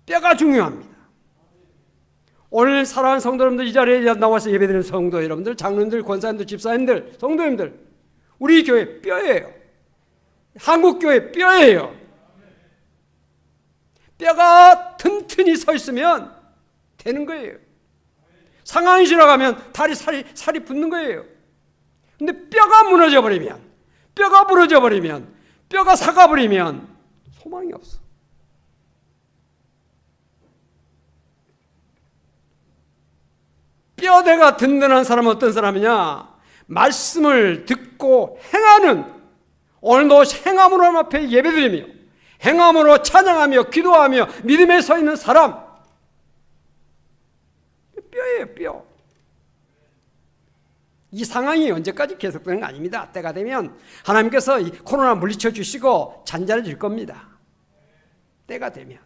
뼈가 중요합니다. 오늘 사랑하는 성도 여러분들, 이 자리에 나와서 예배드리는 성도 여러분들, 장로님들, 권사님들, 집사님들, 성도님들, 우리 교회 뼈예요. 한국교회 뼈예요. 뼈가 튼튼히 서 있으면 되는 거예요. 상황이 지나가면 살이 붙는 거예요. 근데 뼈가 무너져 버리면, 뼈가 부러져 버리면, 뼈가 삭아 버리면 소망이 없어. 뼈대가 든든한 사람은 어떤 사람이냐? 말씀을 듣고 행하는, 오늘도 행함으로 하나님 앞에 예배드리며 행함으로 찬양하며 기도하며 믿음에 서 있는 사람, 뼈예요, 뼈. 이 상황이 언제까지 계속되는 거 아닙니다. 때가 되면 하나님께서 이 코로나 물리쳐 주시고 잔잔해질 겁니다. 때가 되면.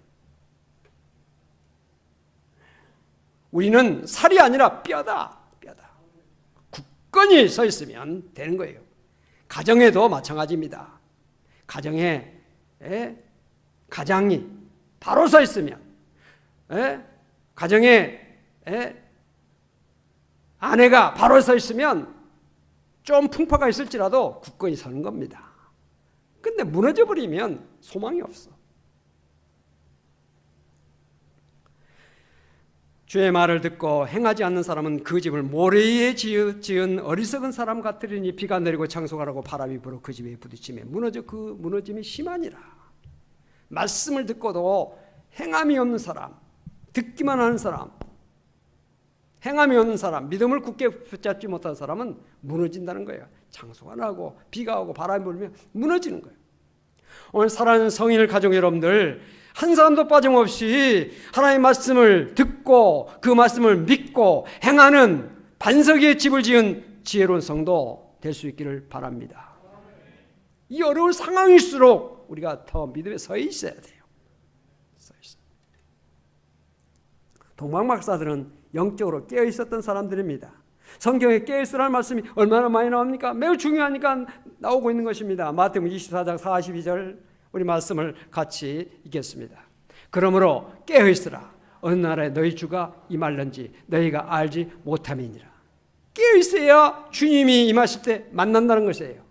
우리는 살이 아니라 뼈다. 뼈다. 굳건히 서 있으면 되는 거예요. 가정에도 마찬가지입니다. 가정에 가장이 바로 서 있으면, 가정에 아내가 바로 서 있으면 좀 풍파가 있을지라도 굳건히 서는 겁니다. 근데 무너져 버리면 소망이 없어. 주의 말을 듣고 행하지 않는 사람은 그 집을 모래에 지은 어리석은 사람 같으리니 비가 내리고 창소가라고 바람이 불어 그 집에 부딪히며 그 무너짐이 심하니라. 말씀을 듣고도 행함이 없는 사람, 듣기만 하는 사람, 행함이 없는 사람, 믿음을 굳게 붙잡지 못한 사람은 무너진다는 거예요. 창소가 나고 비가 오고 바람이 불면 무너지는 거예요. 오늘 사랑하는 성인을 가족 여러분들, 한 사람도 빠짐없이 하나님의 말씀을 듣고 그 말씀을 믿고 행하는 반석의 집을 지은 지혜로운 성도 될 수 있기를 바랍니다. 이 어려운 상황일수록 우리가 더 믿음에 서 있어야 돼요. 서 있어요. 동방 박사들은 영적으로 깨어 있었던 사람들입니다. 성경에 깨어 있으라는 말씀이 얼마나 많이 나옵니까? 매우 중요하니까 나오고 있는 것입니다. 마태복음 24장 42절 우리 말씀을 같이 읽겠습니다. 그러므로 깨어 있으라. 어느 날에 너희 주가 임할는지 너희가 알지 못함이니라. 깨어 있어야 주님이 임하실 때 만난다는 것이에요.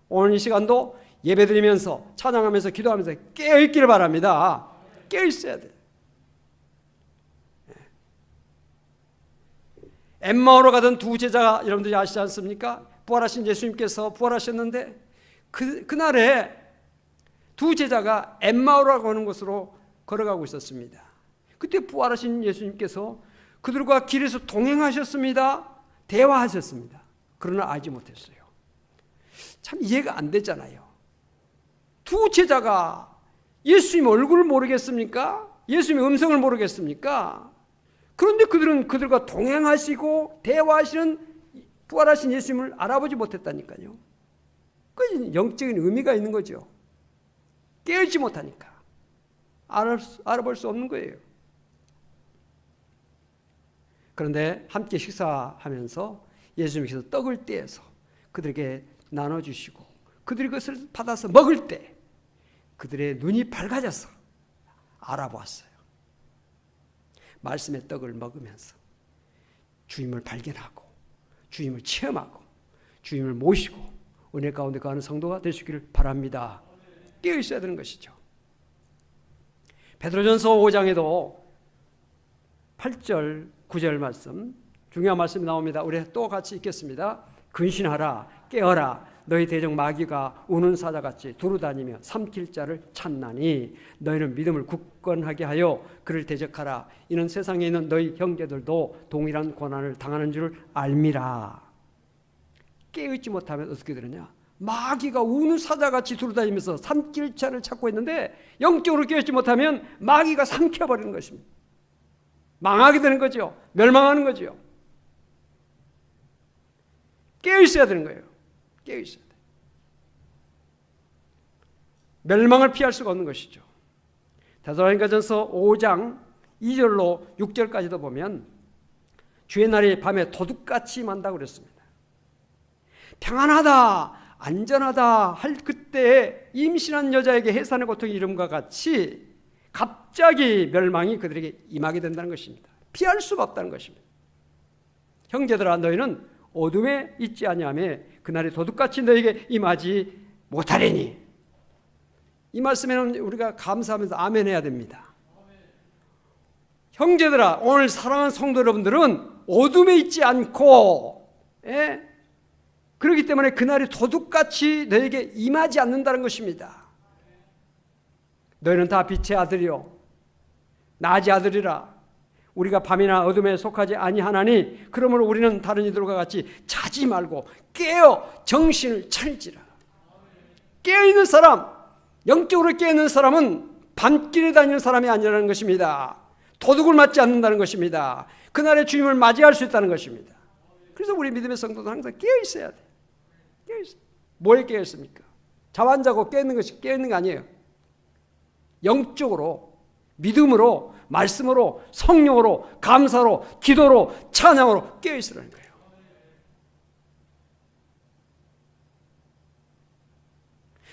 오늘 이 시간도 예배드리면서 찬양하면서 기도하면서 깨어 있기를 바랍니다. 깨어 있어야 돼요. 엠마오로 가던 두 제자가 여러분들이 아시지 않습니까? 부활하신 예수님께서 부활하셨는데 그날에 두 제자가 엠마오라고 하는 곳으로 걸어가고 있었습니다. 그때 부활하신 예수님께서 그들과 길에서 동행하셨습니다. 대화하셨습니다. 그러나 알지 못했어요. 참 이해가 안 되잖아요. 두 제자가 예수님 얼굴을 모르겠습니까? 예수님의 음성을 모르겠습니까? 그런데 그들은 그들과 동행하시고 대화하시는 부활하신 예수님을 알아보지 못했다니까요. 그 영적인 의미가 있는 거죠. 깨어있지 못하니까 알아볼 수 없는 거예요. 그런데 함께 식사하면서 예수님께서 떡을 떼어서 그들에게 나눠주시고 그들이 그것을 받아서 먹을 때 그들의 눈이 밝아져서 알아보았어요. 말씀의 떡을 먹으면서 주님을 발견하고 주님을 체험하고 주님을 모시고 은혜 가운데 가는 성도가 되시기를 바랍니다. 깨어 있어야 되는 것이죠. 베드로전서 5장에도 8절 9절 말씀 중요한 말씀이 나옵니다. 우리 또 같이 읽겠습니다. 근신하라 깨어라 너희 대적 마귀가 우는 사자같이 두루다니며 삼킬 자를 찾나니 너희는 믿음을 굳건하게 하여 그를 대적하라. 이는 세상에 있는 너희 형제들도 동일한 고난을 당하는 줄 알미라. 깨어있지 못하면 어떻게 되느냐? 마귀가 우는 사자같이 두루다니면서 삼킬 자를 찾고 있는데 영적으로 깨어있지 못하면 마귀가 삼켜버리는 것입니다. 망하게 되는 거죠. 멸망하는 거죠. 깨어있어야 되는 거예요. 깨어있어야 돼. 멸망을 피할 수가 없는 것이죠. 데살로니가전서 5장 2절로 6절까지도 보면 주의 날이 밤에 도둑같이 임한다고 그랬습니다. 평안하다 안전하다 할 그때에 임신한 여자에게 해산의 고통이 이름과 같이 갑자기 멸망이 그들에게 임하게 된다는 것입니다. 피할 수가 없다는 것입니다. 형제들아 너희는 어둠에 있지 아니하며 그날이 도둑같이 너희에게 임하지 못하리니. 이 말씀에는 우리가 감사하면서 아멘 해야 됩니다. 형제들아 오늘 사랑하는 성도 여러분들은 어둠에 있지 않고 그렇기 때문에 그날이 도둑같이 너에게 임하지 않는다는 것입니다. 너희는 다 빛의 아들이요 낮의 아들이라. 우리가 밤이나 어둠에 속하지 아니하나니 그러므로 우리는 다른 이들과 같이 자지 말고 깨어 정신을 차리지라. 깨어있는 사람, 영적으로 깨어있는 사람은 밤길에 다니는 사람이 아니라는 것입니다. 도둑을 맞지 않는다는 것입니다. 그날의 주님을 맞이할 수 있다는 것입니다. 그래서 우리 믿음의 성도는 항상 깨어있어야 돼. 깨어있어요. 뭐에 깨어있습니까? 잠 안 자고 깨어있는 것이 깨어있는 거 아니에요. 영적으로, 믿음으로, 말씀으로, 성령으로, 감사로, 기도로, 찬양으로 깨어있으라는 거예요.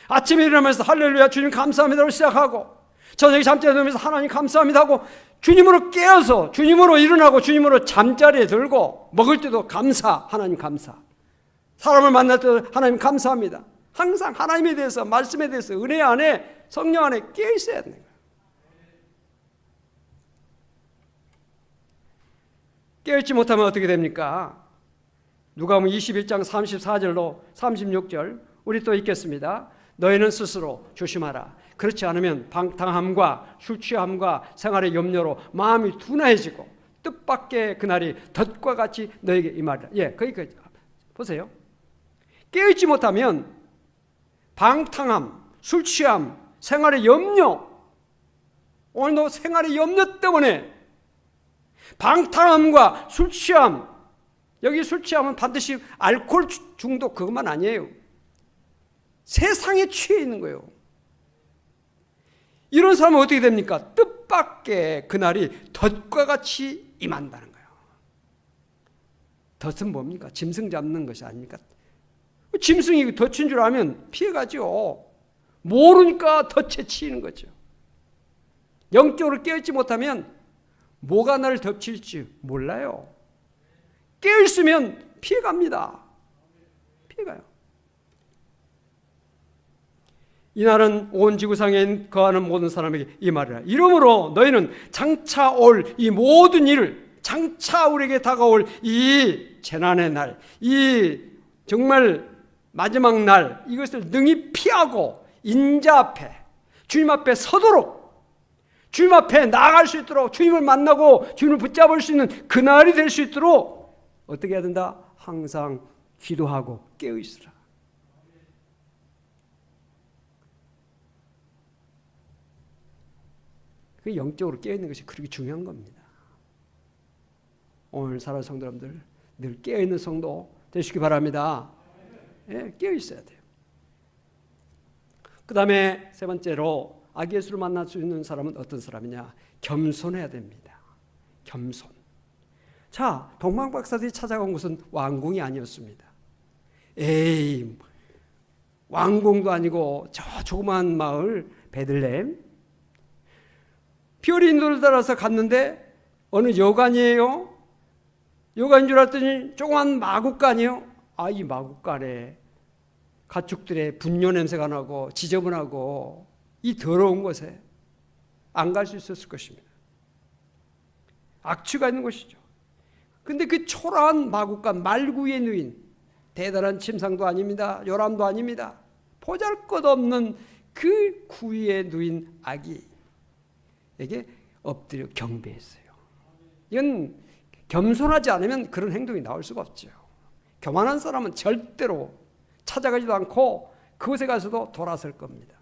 아침에 일어나면서 할렐루야 주님 감사합니다로 시작하고, 저녁에 잠자리에 들면서 하나님 감사합니다 하고, 주님으로 깨어서 주님으로 일어나고 주님으로 잠자리에 들고, 먹을 때도 감사, 하나님 감사, 사람을 만날 때도 하나님 감사합니다. 항상 하나님에 대해서, 말씀에 대해서, 은혜 안에, 성령 안에 깨어있어야 되는 거예요. 깨어있지 못하면 어떻게 됩니까? 누가복음 21장 34절로 36절 우리 또 읽겠습니다. 너희는 스스로 조심하라. 그렇지 않으면 방탕함과 술취함과 생활의 염려로 마음이 둔해지고 뜻밖의 그날이 덫과 같이 너에게 임하리라. 거기까지 보세요. 깨어있지 못하면 방탕함, 술취함, 생활의 염려, 오늘 너 생활의 염려 때문에 방탕함과 술취함, 여기 술취함은 반드시 알코올 중독 그것만 아니에요. 세상에 취해 있는 거예요. 이런 사람은 어떻게 됩니까? 뜻밖의 그날이 덫과 같이 임한다는 거예요. 덫은 뭡니까? 짐승 잡는 것이 아닙니까? 짐승이 덫인 줄 알면 피해가죠. 모르니까 덫에 치이는 거죠. 영적으로 깨어있지 못하면 뭐가 나를 덮칠지 몰라요. 깨어있으면 피해갑니다. 피해가요. 이날은 온 지구상에 거하는 모든 사람에게 이 말이라. 이러므로 너희는 장차 올 이 모든 일을, 장차 우리에게 다가올 이 재난의 날, 이 정말 마지막 날, 이것을 능히 피하고 인자 앞에, 주님 앞에 서도록, 주님 앞에 나아갈 수 있도록, 주님을 만나고 주님을 붙잡을 수 있는 그날이 될 수 있도록 어떻게 해야 된다? 항상 기도하고 깨어있으라. 그 영적으로 깨어있는 것이 그렇게 중요한 겁니다. 오늘 살아온 성도 여러분들 늘 깨어있는 성도 되시기 바랍니다. 깨어있어야 돼요. 그 다음에 세 번째로 아기 예수를 만날 수 있는 사람은 어떤 사람이냐? 겸손해야 됩니다. 겸손. 자, 동방박사들이 찾아간 곳은 왕궁이 아니었습니다. 왕궁도 아니고 저 조그마한 마을 베들레헴. 별이 인도를 따라서 갔는데 어느 여관이에요. 여관인 줄 알았더니 조그만 마구간이요. 이 마구간에 가축들의 분뇨 냄새가 나고 지저분하고 이 더러운 곳에 안 갈 수 있었을 것입니다. 악취가 있는 곳이죠. 근데 그 초라한 마구간, 말구의 누인, 대단한 침상도 아닙니다. 요람도 아닙니다. 보잘것없는 그 구유에 누인 아기에게 엎드려 경배했어요. 이건 겸손하지 않으면 그런 행동이 나올 수가 없죠. 교만한 사람은 절대로 찾아가지도 않고 그곳에 가서도 돌아설 겁니다.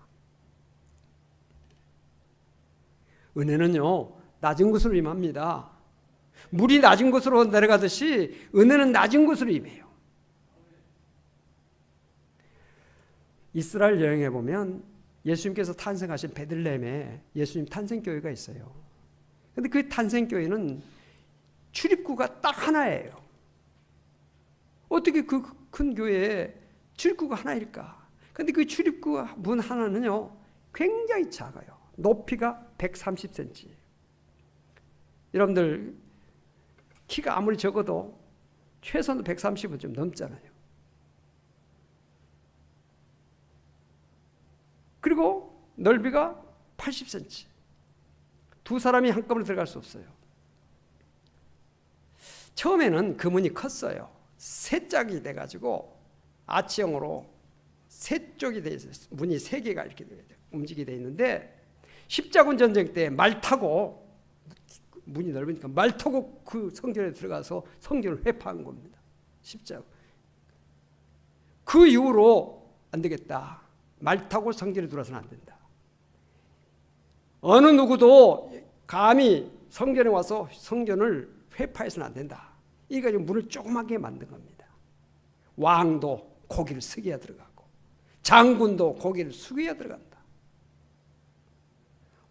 은혜는요, 낮은 곳으로 임합니다. 물이 낮은 곳으로 내려가듯이 은혜는 낮은 곳으로 임해요. 이스라엘 여행해 보면 예수님께서 탄생하신 베들레헴에 예수님 탄생교회가 있어요. 그런데 그 탄생교회는 출입구가 딱 하나예요. 어떻게 그 큰 교회에 출입구가 하나일까? 그런데 그 출입구 문 하나는요, 굉장히 작아요. 높이가 130cm. 여러분들 키가 아무리 적어도 최소한 130은 좀 넘잖아요. 그리고 넓이가 80cm. 두 사람이 한꺼번에 들어갈 수 없어요. 처음에는 그 문이 컸어요. 세 짝이 돼가지고 아치형으로 세 쪽이 돼 있어요. 문이 세 개가 이렇게 움직이게 돼 있는데 십자군 전쟁 때 말 타고, 문이 넓으니까 말 타고 그 성전에 들어가서 성전을 회파한 겁니다. 십자군. 그 이후로 안 되겠다. 말 타고 성전에 들어서는 안 된다. 어느 누구도 감히 성전에 와서 성전을 회파해서는 안 된다. 이거 문을 조그맣게 만든 겁니다. 왕도 고개를 숙여야 들어가고 장군도 고개를 숙여야 들어간다.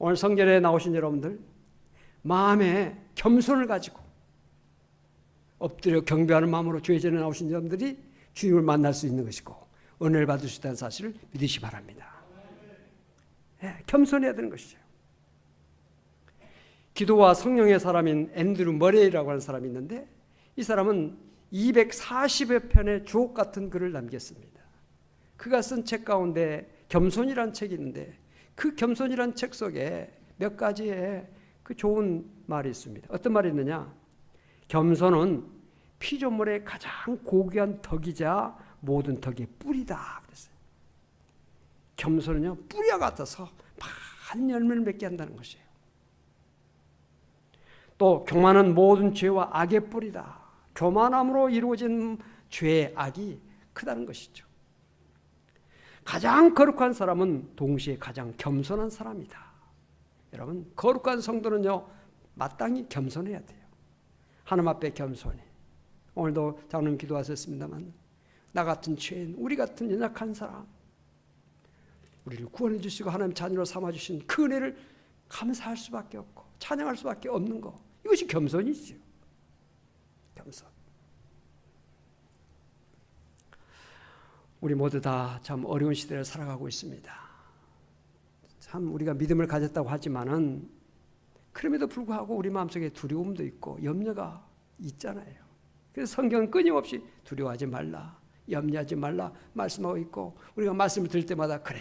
오늘 성전에 나오신 여러분들 마음에 겸손을 가지고 엎드려 경배하는 마음으로 주의 전에 나오신 여러분들이 주님을 만날 수 있는 것이고 은혜를 받을 수 있다는 사실을 믿으시 바랍니다. 겸손해야 되는 것이죠. 기도와 성령의 사람인 앤드루 머레이라고 하는 사람이 있는데 이 사람은 240여 편의 주옥 같은 글을 남겼습니다. 그가 쓴 책 가운데 겸손이라는 책이 있는데 그 겸손이라는 책 속에 몇 가지의 그 좋은 말이 있습니다. 어떤 말이 있느냐? 겸손은 피조물의 가장 고귀한 덕이자 모든 덕의 뿌리다 그랬어요. 겸손은요 뿌리와 같아서 많은 열매를 맺게 한다는 것이에요. 또 교만은 모든 죄와 악의 뿌리다. 교만함으로 이루어진 죄의 악이 크다는 것이죠. 가장 거룩한 사람은 동시에 가장 겸손한 사람이다. 여러분 거룩한 성도는요 마땅히 겸손해야 돼요. 하나님 앞에 겸손해. 오늘도 장로님 기도하셨습니다만 나 같은 죄인, 우리 같은 연약한 사람, 우리를 구원해 주시고 하나님 자녀로 삼아주신 그 은혜를 감사할 수밖에 없고 찬양할 수밖에 없는 거, 이것이 겸손이죠. 겸손. 우리 모두 다 참 어려운 시대를 살아가고 있습니다. 참 우리가 믿음을 가졌다고 하지만은 그럼에도 불구하고 우리 마음속에 두려움도 있고 염려가 있잖아요. 그래서 성경은 끊임없이 두려워하지 말라, 염려하지 말라 말씀하고 있고 우리가 말씀을 들을 때마다 그래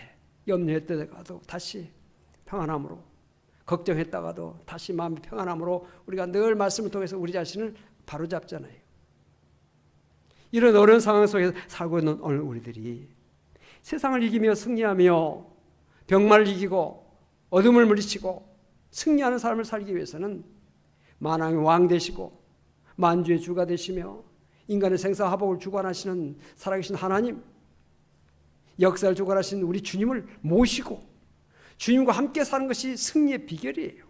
염려했다가도 다시 평안함으로, 걱정했다가도 다시 마음이 평안함으로 우리가 늘 말씀을 통해서 우리 자신을 바로잡잖아요. 이런 어려운 상황 속에서 살고 있는 오늘 우리들이 세상을 이기며 승리하며 병마를 이기고 어둠을 물리치고 승리하는 삶을 살기 위해서는 만왕의 왕 되시고 만주의 주가 되시며 인간의 생사화복을 주관하시는 살아계신 하나님, 역사를 주관하시는 우리 주님을 모시고 주님과 함께 사는 것이 승리의 비결이에요.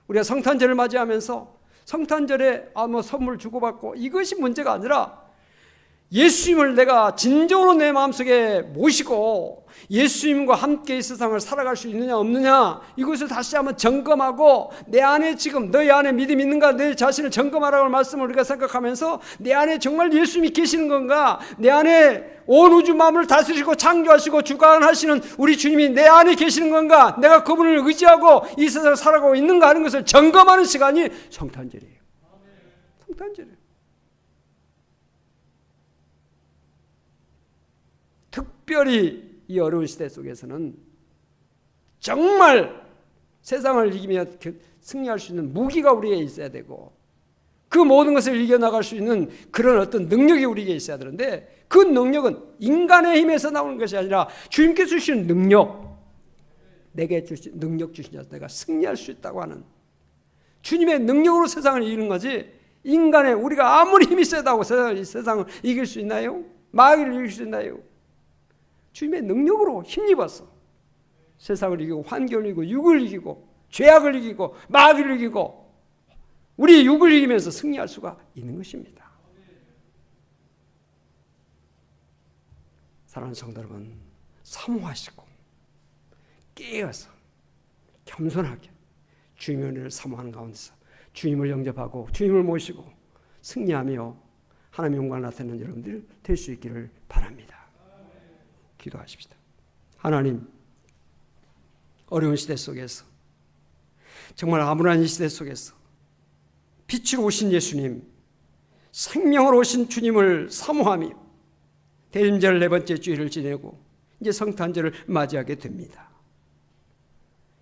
우리가 성탄절을 맞이하면서 성탄절에 선물 주고받고 이것이 문제가 아니라 예수님을 내가 진정으로 내 마음속에 모시고 예수님과 함께 이 세상을 살아갈 수 있느냐 없느냐 이것을 다시 한번 점검하고 내 안에 지금 너희 안에 믿음이 있는가 내 자신을 점검하라고 말씀을 우리가 생각하면서 내 안에 정말 예수님이 계시는 건가, 내 안에 온 우주 만물을 다스리시고 창조하시고 주관하시는 우리 주님이 내 안에 계시는 건가, 내가 그분을 의지하고 이 세상을 살아가고 있는가 하는 것을 점검하는 시간이 성탄절이에요. 성탄절이에요. 특별히 이 어려운 시대 속에서는 정말 세상을 이기며 승리할 수 있는 무기가 우리에게 있어야 되고 그 모든 것을 이겨나갈 수 있는 그런 어떤 능력이 우리에게 있어야 되는데 그 능력은 인간의 힘에서 나오는 것이 아니라 주님께서 주시는 능력, 내게 주신 능력 주시냐 내가 승리할 수 있다고 하는 주님의 능력으로 세상을 이기는 거지 인간의 우리가 아무리 힘이 세다고 세상을 이길 수 있나요? 마귀를 이길 수 있나요? 주님의 능력으로 힘입어서 세상을 이기고 환경을 이기고 육을 이기고 죄악을 이기고 마귀를 이기고 우리의 육을 이기면서 승리할 수가 있는 것입니다. 사랑하는 성도 여러분, 사모하시고 깨어서 겸손하게 주님의 은혜를 사모하는 가운데서 주님을 영접하고 주님을 모시고 승리하며 하나님의 영광을 나타내는 여러분들 될 수 있기를 바랍니다. 기도하십시다. 하나님, 어려운 시대 속에서 정말 암울한 이 시대 속에서 빛으로 오신 예수님, 생명으로 오신 주님을 사모하며 대림절 네 번째 주일을 지내고 이제 성탄절을 맞이하게 됩니다.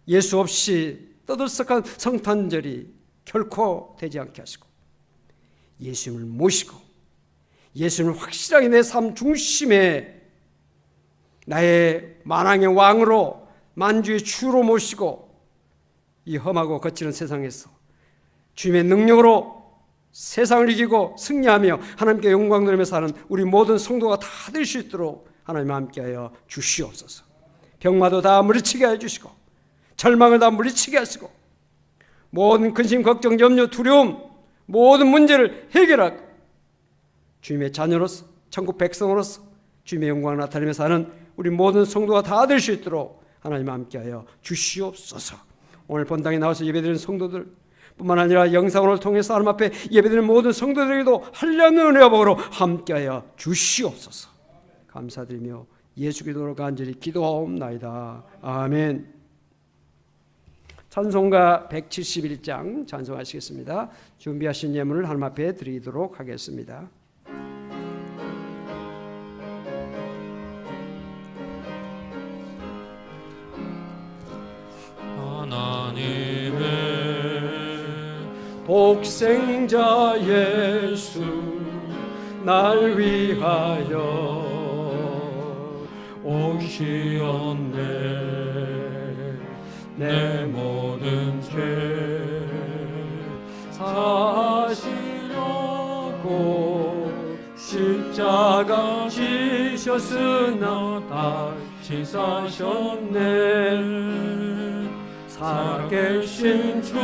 예수 없이 떠들썩한 성탄절이 결코 되지 않게 하시고 예수님을 모시고 예수님을 확실하게 내 삶 중심에 나의 만왕의 왕으로 만주의 주로 모시고 이 험하고 거칠은 세상에서 주님의 능력으로 세상을 이기고 승리하며 하나님께 영광 돌리며 사는 우리 모든 성도가 다 될 수 있도록 하나님 함께하여 주시옵소서. 병마도 다 물리치게 해주시고 절망을 다 물리치게 하시고 모든 근심, 걱정, 염려, 두려움 모든 문제를 해결하고 주님의 자녀로서 천국 백성으로서 주님의 영광을 나타내며 사는 우리 모든 성도가 다 될 수 있도록 하나님 함께하여 주시옵소서. 오늘 본당에 나와서 예배드리는 성도들 뿐만 아니라 영상을 통해서 하나님 앞에 예배드리는 모든 성도들에게도 한량의 은혜와 복으로 함께하여 주시옵소서. 감사드리며 예수 그리스도로 간절히 기도하옵나이다. 아멘. 찬송가 171장 찬송하시겠습니다. 준비하신 예물을 하나님 앞에 드리도록 하겠습니다. 하나님의 복생자 예수 날 위하여 오시었네. 내 모든 죄 사시려고 십자가 지셨으나 다시 사셨네. 살아계신 주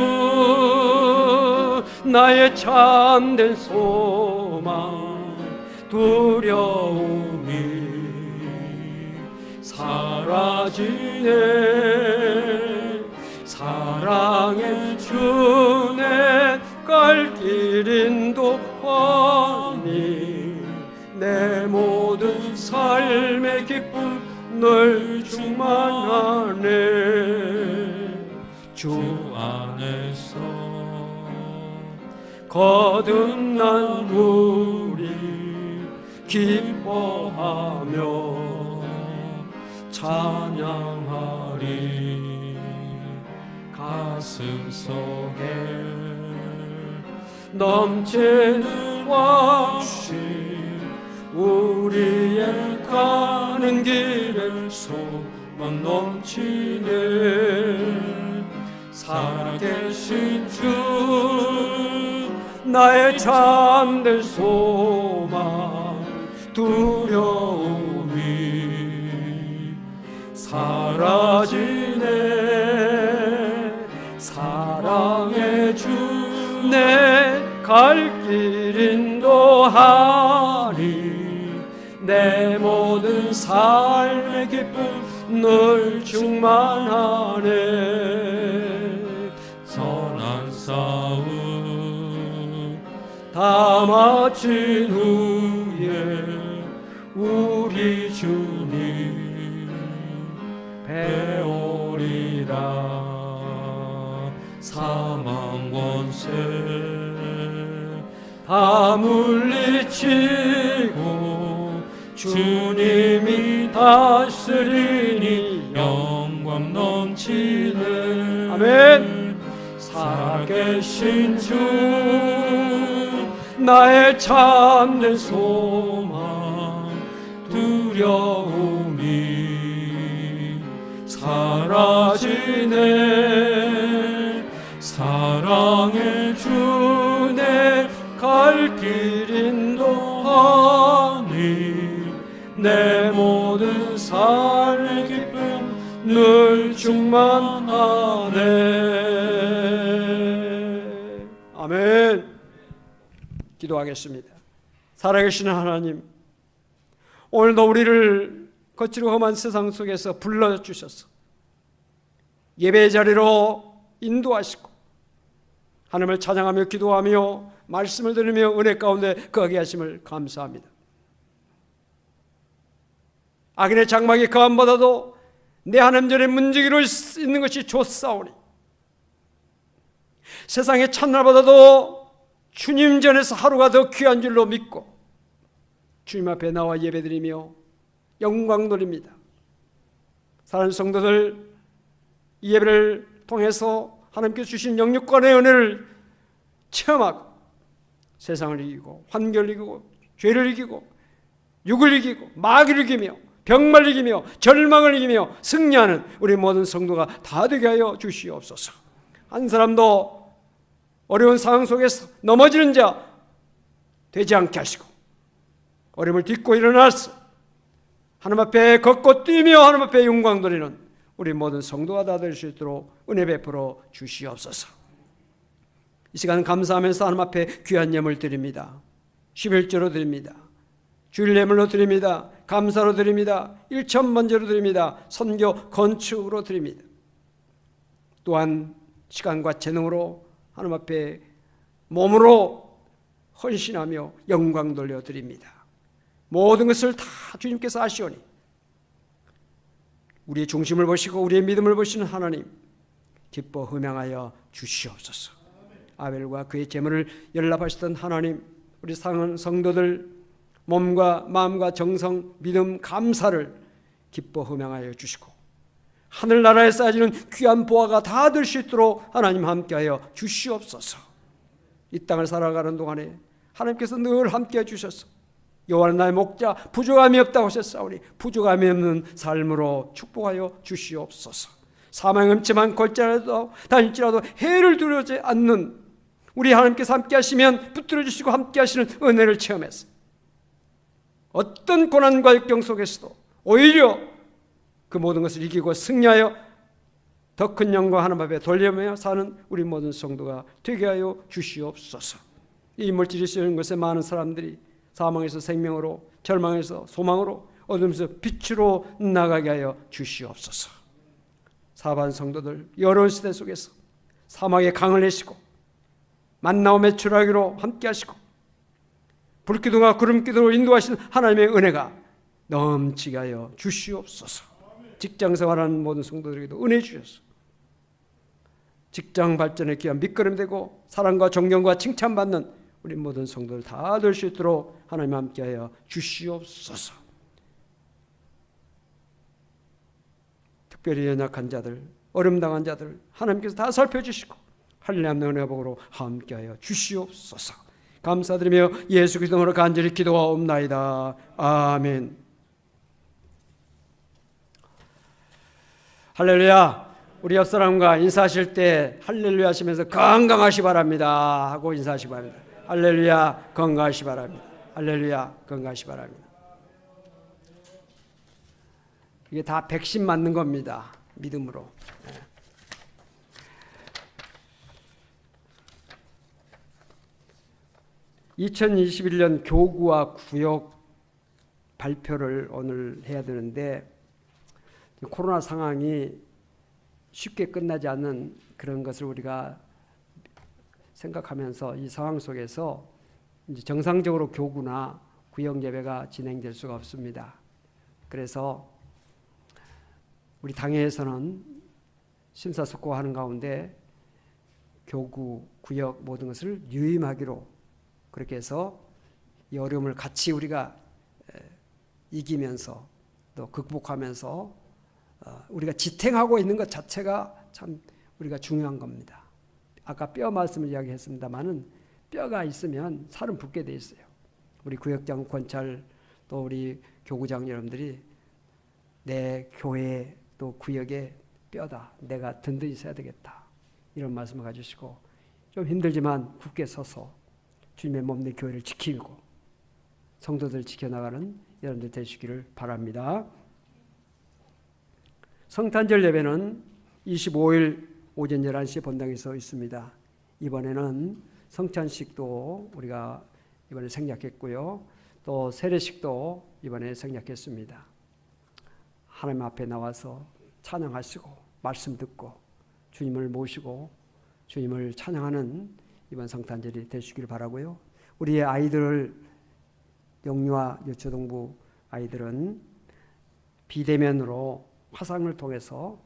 나의 참된 소망 두려움이 사라지네. 사랑의 주내 갈 길 인도하니 내 모든 삶의 기쁨 늘 충만하네. 주 안에서 거듭난 우리 기뻐하며 찬양하리. 가슴 속에 넘치는 확신 우리의 가는 길에 소망 넘치네. 살아계신 주 나의 참된 소망 두려움이 사라지네. 사랑의 주 내 갈 길 인도하리. 내 모든 삶의 기쁨 늘 충만하네. 선한 싸움 다 마친 후에 우리 주님 배우리라. 사망 권세 다 물리치고 주님이 다스리니 영광 넘치네. 아멘. 살아계신 주 나의 참된 소망 두려움이 사라지네. 사랑의 주내 갈 길 인도하니 내 모든 삶의 기쁨 늘 충만하네. 아멘. 기도하겠습니다. 살아계신 하나님, 오늘도 우리를 거칠고 험한 세상 속에서 불러주셔서 예배의 자리로 인도하시고 하나님을 찬양하며 기도하며 말씀을 들으며 은혜 가운데 거하게 하심을 감사합니다. 악인의 장막이 거함보다도 내 하나님 전에 문지기로 있는 것이 좋사오니 세상의 찬날보다도 주님 전에서 하루가 더 귀한 줄로 믿고 주님 앞에 나와 예배드리며 영광 돌립니다. 사랑하는 성도들, 이 예배를 통해서 하나님께서 주신 영육권의 은혜를 체험하고 세상을 이기고 환경을 이기고 죄를 이기고 육을 이기고 마귀를 이기며 병을 이기며 절망을 이기며 승리하는 우리 모든 성도가 다 되게 하여 주시옵소서. 한 사람도 어려운 상황 속에서 넘어지는 자 되지 않게 하시고 어려움을 딛고 일어나서 하나님 앞에 걷고 뛰며 하나님 앞에 영광 돌리는 우리 모든 성도가 다 될 수 있도록 은혜 베풀어 주시옵소서. 이 시간 감사하면서 하나님 앞에 귀한 예물 드립니다. 11조로 드립니다. 주일 예물로 드립니다. 감사로 드립니다. 1천번제로 드립니다. 선교 건축으로 드립니다. 또한 시간과 재능으로 하나님 앞에 몸으로 헌신하며 영광 돌려드립니다. 모든 것을 다 주님께서 아시오니 우리의 중심을 보시고 우리의 믿음을 보시는 하나님 기뻐 흠양하여 주시옵소서. 아벨과 그의 제물을 연락하시던 하나님, 우리 성도들 몸과 마음과 정성, 믿음, 감사를 기뻐 흠양하여 주시고 하늘나라에 쌓여지는 귀한 보화가 다 될 수 있도록 하나님 함께하여 주시옵소서. 이 땅을 살아가는 동안에 하나님께서 늘 함께해 주셔서 여호와는 나의 목자 부족함이 없다고 하셨사오니 부족함이 없는 삶으로 축복하여 주시옵소서. 사망의 음침한 골짜기라도 다닐지라도 해를 두려워하지 않는 우리 하나님께서 함께 하시면 붙들어 주시고 함께 하시는 은혜를 체험해서 어떤 고난과 역경 속에서도 오히려 그 모든 것을 이기고 승리하여 더 큰 영광 하나님 앞에 돌려며 사는 우리 모든 성도가 되게 하여 주시옵소서. 이 물질이 쓰이는 것에 많은 사람들이 사망에서 생명으로, 절망에서 소망으로, 어둠에서 빛으로 나가게 하여 주시옵소서. 사반 성도들 여러운 시대 속에서 사막의 강을 내시고 만나움의 추락으로 함께 하시고 불기둥과 구름기둥으로 인도하시는 하나님의 은혜가 넘치게 하여 주시옵소서. 직장 생활하는 모든 성도들에게도 은혜 주셔서 직장 발전에 귀한 밑거름이 되고 사랑과 존경과 칭찬받는 우리 모든 성도들 다 될 수 있도록 하나님 함께하여 주시옵소서. 특별히 연약한 자들, 어려움당한 자들 하나님께서 다 살펴주시고 할례 은혜 복으로 함께하여 주시옵소서. 감사드리며 예수 그리스도로 간절히 기도하옵나이다. 아멘. 할렐루야. 우리 옆 사람과 인사하실 때 할렐루야 하시면서 건강하시 바랍니다 하고 인사하시 바랍니다. 할렐루야 건강하시 바랍니다. 할렐루야 건강하시 바랍니다. 이게 다 백신 맞는 겁니다. 믿음으로. 2021년 교구와 구역 발표를 오늘 해야 되는데 코로나 상황이 쉽게 끝나지 않는 그런 것을 우리가 생각하면서 이 상황 속에서 이제 정상적으로 교구나 구역 예배가 진행될 수가 없습니다. 그래서 우리 당회에서는 심사숙고하는 가운데 교구, 구역 모든 것을 유임하기로 그렇게 해서 이 어려움을 같이 우리가 이기면서 또 극복하면서 우리가 지탱하고 있는 것 자체가 참 우리가 중요한 겁니다. 아까 뼈 말씀을 이야기했습니다마는 뼈가 있으면 살은 붙게 돼 있어요. 우리 구역장 권찰 또 우리 교구장 여러분들이 내 교회 또 구역의 뼈다. 내가 든든히 서야 되겠다. 이런 말씀을 가지시고 좀 힘들지만 굳게 서서 주님의 몸 내 교회를 지키고 성도들 지켜나가는 여러분들 되시기를 바랍니다. 성탄절 예배는 25일 오전 11시에 본당에서 있습니다. 이번에는 성찬식도 우리가 이번에 생략했고요. 또 세례식도 이번에 생략했습니다. 하나님 앞에 나와서 찬양하시고 말씀 듣고 주님을 모시고 주님을 찬양하는 이번 성탄절이 되시길 바라고요. 우리의 아이들을 영유아 유초등부 아이들은 비대면으로 화상을 통해서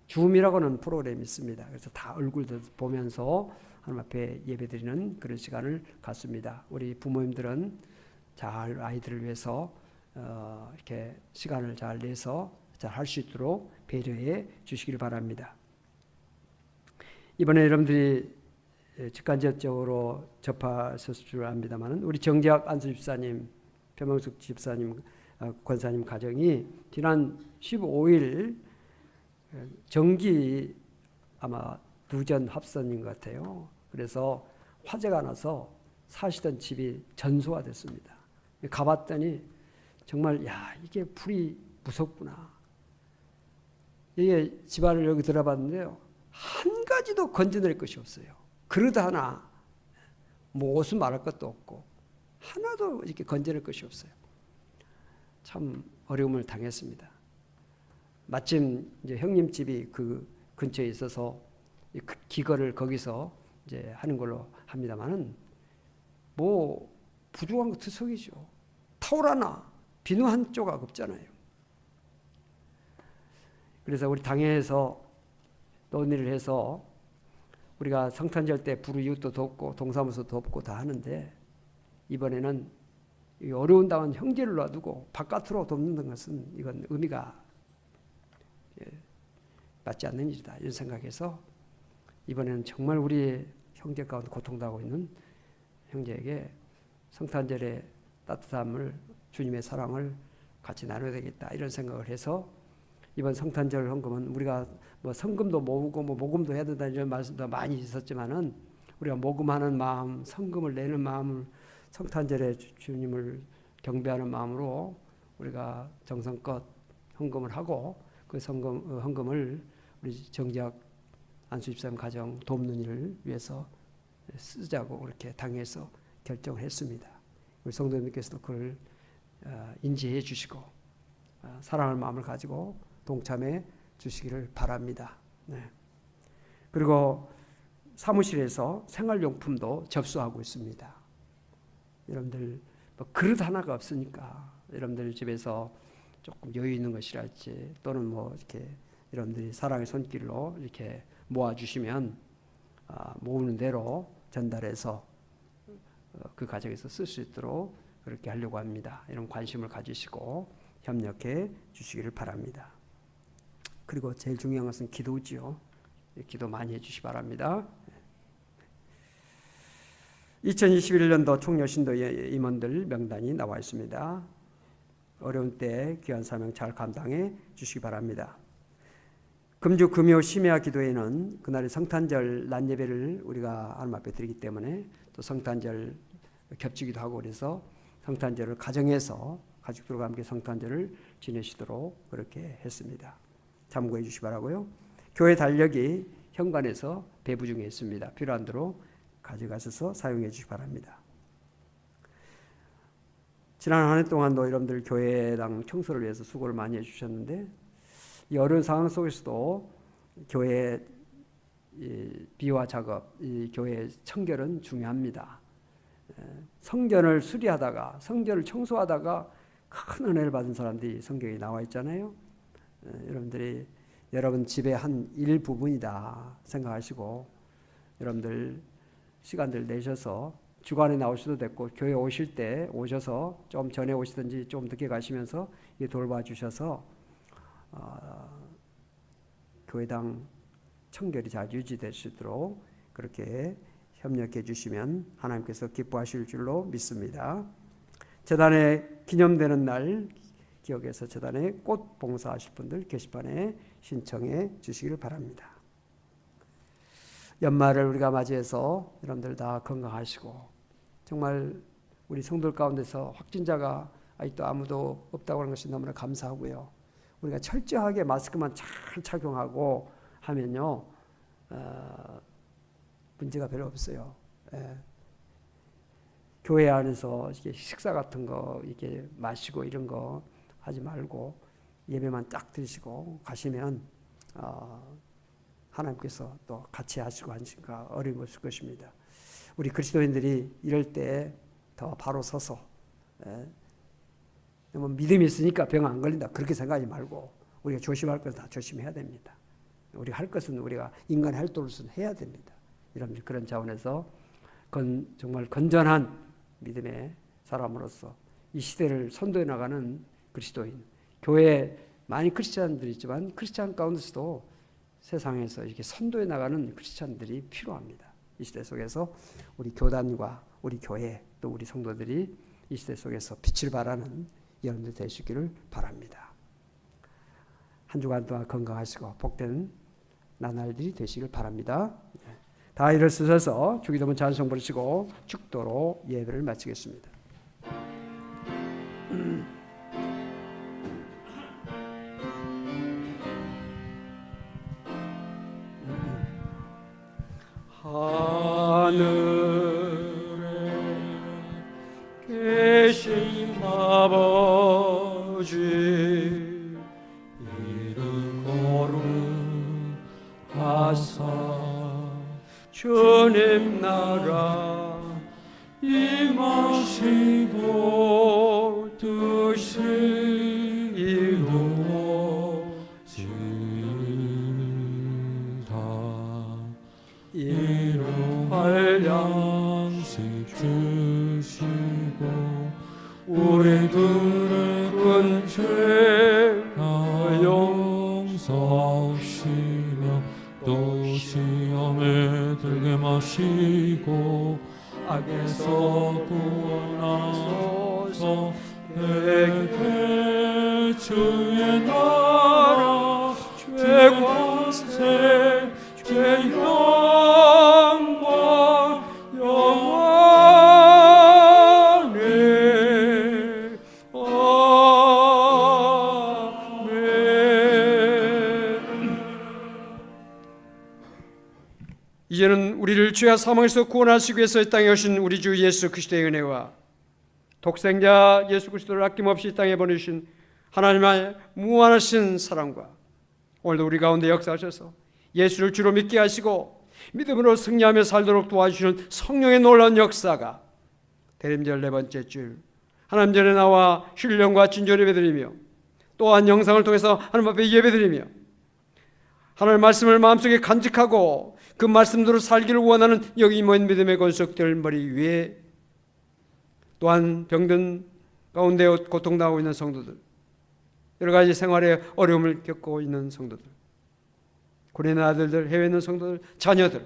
줌이라고 하는 프로그램이 있습니다. 그래서 다 얼굴도 보면서 하나님 앞에 예배드리는 그런 시간을 갖습니다. 우리 부모님들은 잘 아이들을 위해서 이렇게 시간을 잘 내서 잘 할 수 있도록 배려해 주시길 바랍니다. 이번에 여러분들이 직간접적으로 접하셨을 줄 압니다만 우리 정재학 안수 집사님, 변명숙 집사님 권사님 가정이 지난 15일 정기 아마 누전 합선인 것 같아요. 그래서 화재가 나서 사시던 집이 전소가 됐습니다. 가봤더니 정말 이게 불이 무섭구나. 이게 집안을 여기 들어봤는데요. 한 가지도 건져낼 것이 없어요. 그릇 하나, 뭐 옷은 말할 것도 없고 하나도 이렇게 건져낼 것이 없어요. 참 어려움을 당했습니다. 마침 이제 형님 집이 그 근처에 있어서 기거를 거기서 이제 하는 걸로 합니다만은 뭐 부족한 거 투석이죠. 타올 하나, 비누 한 조각 없잖아요. 그래서 우리 당회에서 논의를 해서 우리가 성탄절 때 부르 이웃도 돕고 동사무소 돕고 다 하는데 이번에는 이 어려운 당한 형제를 놔두고 바깥으로 돕는 것은 이건 의미가 맞지 않는 일이다 이런 생각해서 이번에는 정말 우리 형제 가운데 고통당하고 있는 형제에게 성탄절의 따뜻함을 주님의 사랑을 같이 나눠야 되겠다 이런 생각을 해서 이번 성탄절 헌금은 우리가 뭐 성금도 모으고 뭐 모금도 해야 된다 이런 말씀도 많이 있었지만은 우리가 모금하는 마음, 성금을 내는 마음을 성탄절에 주님을 경배하는 마음으로 우리가 정성껏 헌금을 하고 그 헌금을 우리 정작 안수집사님 가정 돕는 일을 위해서 쓰자고 그렇게 당해서 결정을 했습니다. 우리 성도님께서도 그걸 인지해 주시고 사랑할 마음을 가지고 동참해 주시기를 바랍니다. 네. 그리고 사무실에서 생활용품도 접수하고 있습니다. 여러분들 뭐 그릇 하나가 없으니까 여러분들 집에서 조금 여유 있는 것이랄지 또는 뭐 이렇게 여러분들이 사랑의 손길로 이렇게 모아주시면 모으는 대로 전달해서 그 가정에서 쓸 수 있도록 그렇게 하려고 합니다. 이런 관심을 가지시고 협력해 주시기를 바랍니다. 그리고 제일 중요한 것은 기도지요. 기도 많이 해주시 바랍니다. 2021년도 총여신도 임원들 명단이 나와 있습니다. 어려운 때 귀한 사명 잘 감당해 주시기 바랍니다. 금주 금요 심야 기도회는 그날의 성탄절 낮 예배를 우리가 하나님 앞에 드리기 때문에 또 성탄절 겹치기도 하고 그래서 성탄절을 가정에서 가족들과 함께 성탄절을 지내시도록 그렇게 했습니다. 참고해 주시기 바라고요. 교회 달력이 현관에서 배부 중에 있습니다. 필요한 대로 가져가셔서 사용해 주시기 바랍니다. 지난 한 해 동안도 여러분들 교회당 청소를 위해서 수고를 많이 해주셨는데 이 어려운 상황 속에서도 교회 비화 작업, 이 교회 청결은 중요합니다. 성전을 수리하다가 성전을 청소하다가 큰 은혜를 받은 사람들이 성경에 나와 있잖아요. 여러분들이 여러분 집의 한 일부분이다 생각하시고 여러분들 시간들 내셔서 주간에 나오셔도 됐고 교회 오실 때 오셔서 좀 전에 오시든지 좀 늦게 가시면서 돌봐주셔서 교회당 청결이 잘 유지될 수 있도록 그렇게 협력해 주시면 하나님께서 기뻐하실 줄로 믿습니다. 재단에 기념되는 날 기억해서 재단에 꽃 봉사하실 분들 게시판에 신청해 주시기를 바랍니다. 연말을 우리가 맞이해서 여러분들 다 건강하시고 정말 우리 성도들 가운데서 확진자가 아직도 아무도 없다고 하는 것이 너무나 감사하고요. 우리가 철저하게 마스크만 잘 착용하고 하면요 문제가 별로 없어요. 교회 안에서 이게 식사 같은 거 이렇게 마시고 이런 거 하지 말고 예배만 딱 드시고 가시면 하나님께서 또 같이 하시고 하시니까 어려움이 없을 것입니다. 우리 그리스도인들이 이럴 때 더 바로 서서 믿음이 있으니까 병 안 걸린다 그렇게 생각하지 말고 우리가 조심할 것은 다 조심해야 됩니다. 우리가 할 것은 우리가 인간의 활동으로서는 해야 됩니다. 여러분들 그런 차원에서 정말 건전한 믿음의 사람으로서 이 시대를 선도해 나가는 그리스도인, 교회에 많은 크리스찬들이 있지만 크리스찬 가운데서도 세상에서 이렇게 선도해 나가는 크리스찬들이 필요합니다. 이 시대 속에서 우리 교단과 우리 교회 또 우리 성도들이 이 시대 속에서 빛을 발하는 여러분들 되시기를 바랍니다. 한 주간 동안 건강하시고 복된 나날들이 되시길 바랍니다. 다 일어서서 주기도문 찬송 부르시고 축도로 예배를 마치겠습니다. 하늘에 계신 아버지 이름 거룩하사 주님 나라 임하시고 뜻이 이루어지리라 양식 주시고 우리들의 근죄가 용서하시며 또 시험에 들게 마시고 악에서 구원하소서. 내게 주의 나라 죄관세 죄영광 영원히 아멘. 이제는 우리를 죄와 사망에서 구원하시기 위해서 이 땅에 오신 우리 주 예수 그리스도의 은혜와 독생자 예수 그리스도를 아낌없이 이 땅에 보내신 하나님의 무한하신 사랑과 오늘도 우리 가운데 역사하셔서 예수를 주로 믿게 하시고 믿음으로 승리하며 살도록 도와주시는 성령의 놀라운 역사가 대림절 네 번째 주일 하나님 전에 나와 신령과 진정 예배드리며 또한 영상을 통해서 하나님 앞에 예배드리며 하나님의 말씀을 마음속에 간직하고 그 말씀대로 살기를 원하는 여기 모인 믿음의 권속들 머리 위에 또한 병든 가운데 고통당하고 있는 성도들, 여러 가지 생활에 어려움을 겪고 있는 성도들, 군인의 아들들, 해외에 있는 성도들, 자녀들,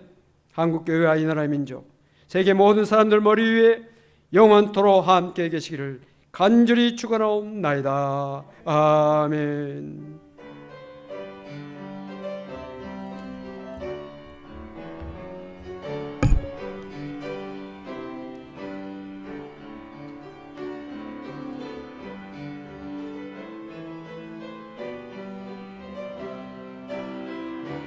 한국교회와 이 나라의 민족, 세계 모든 사람들 머리 위에 영원토록 함께 계시기를 간절히 축원하옵나이다. 아멘.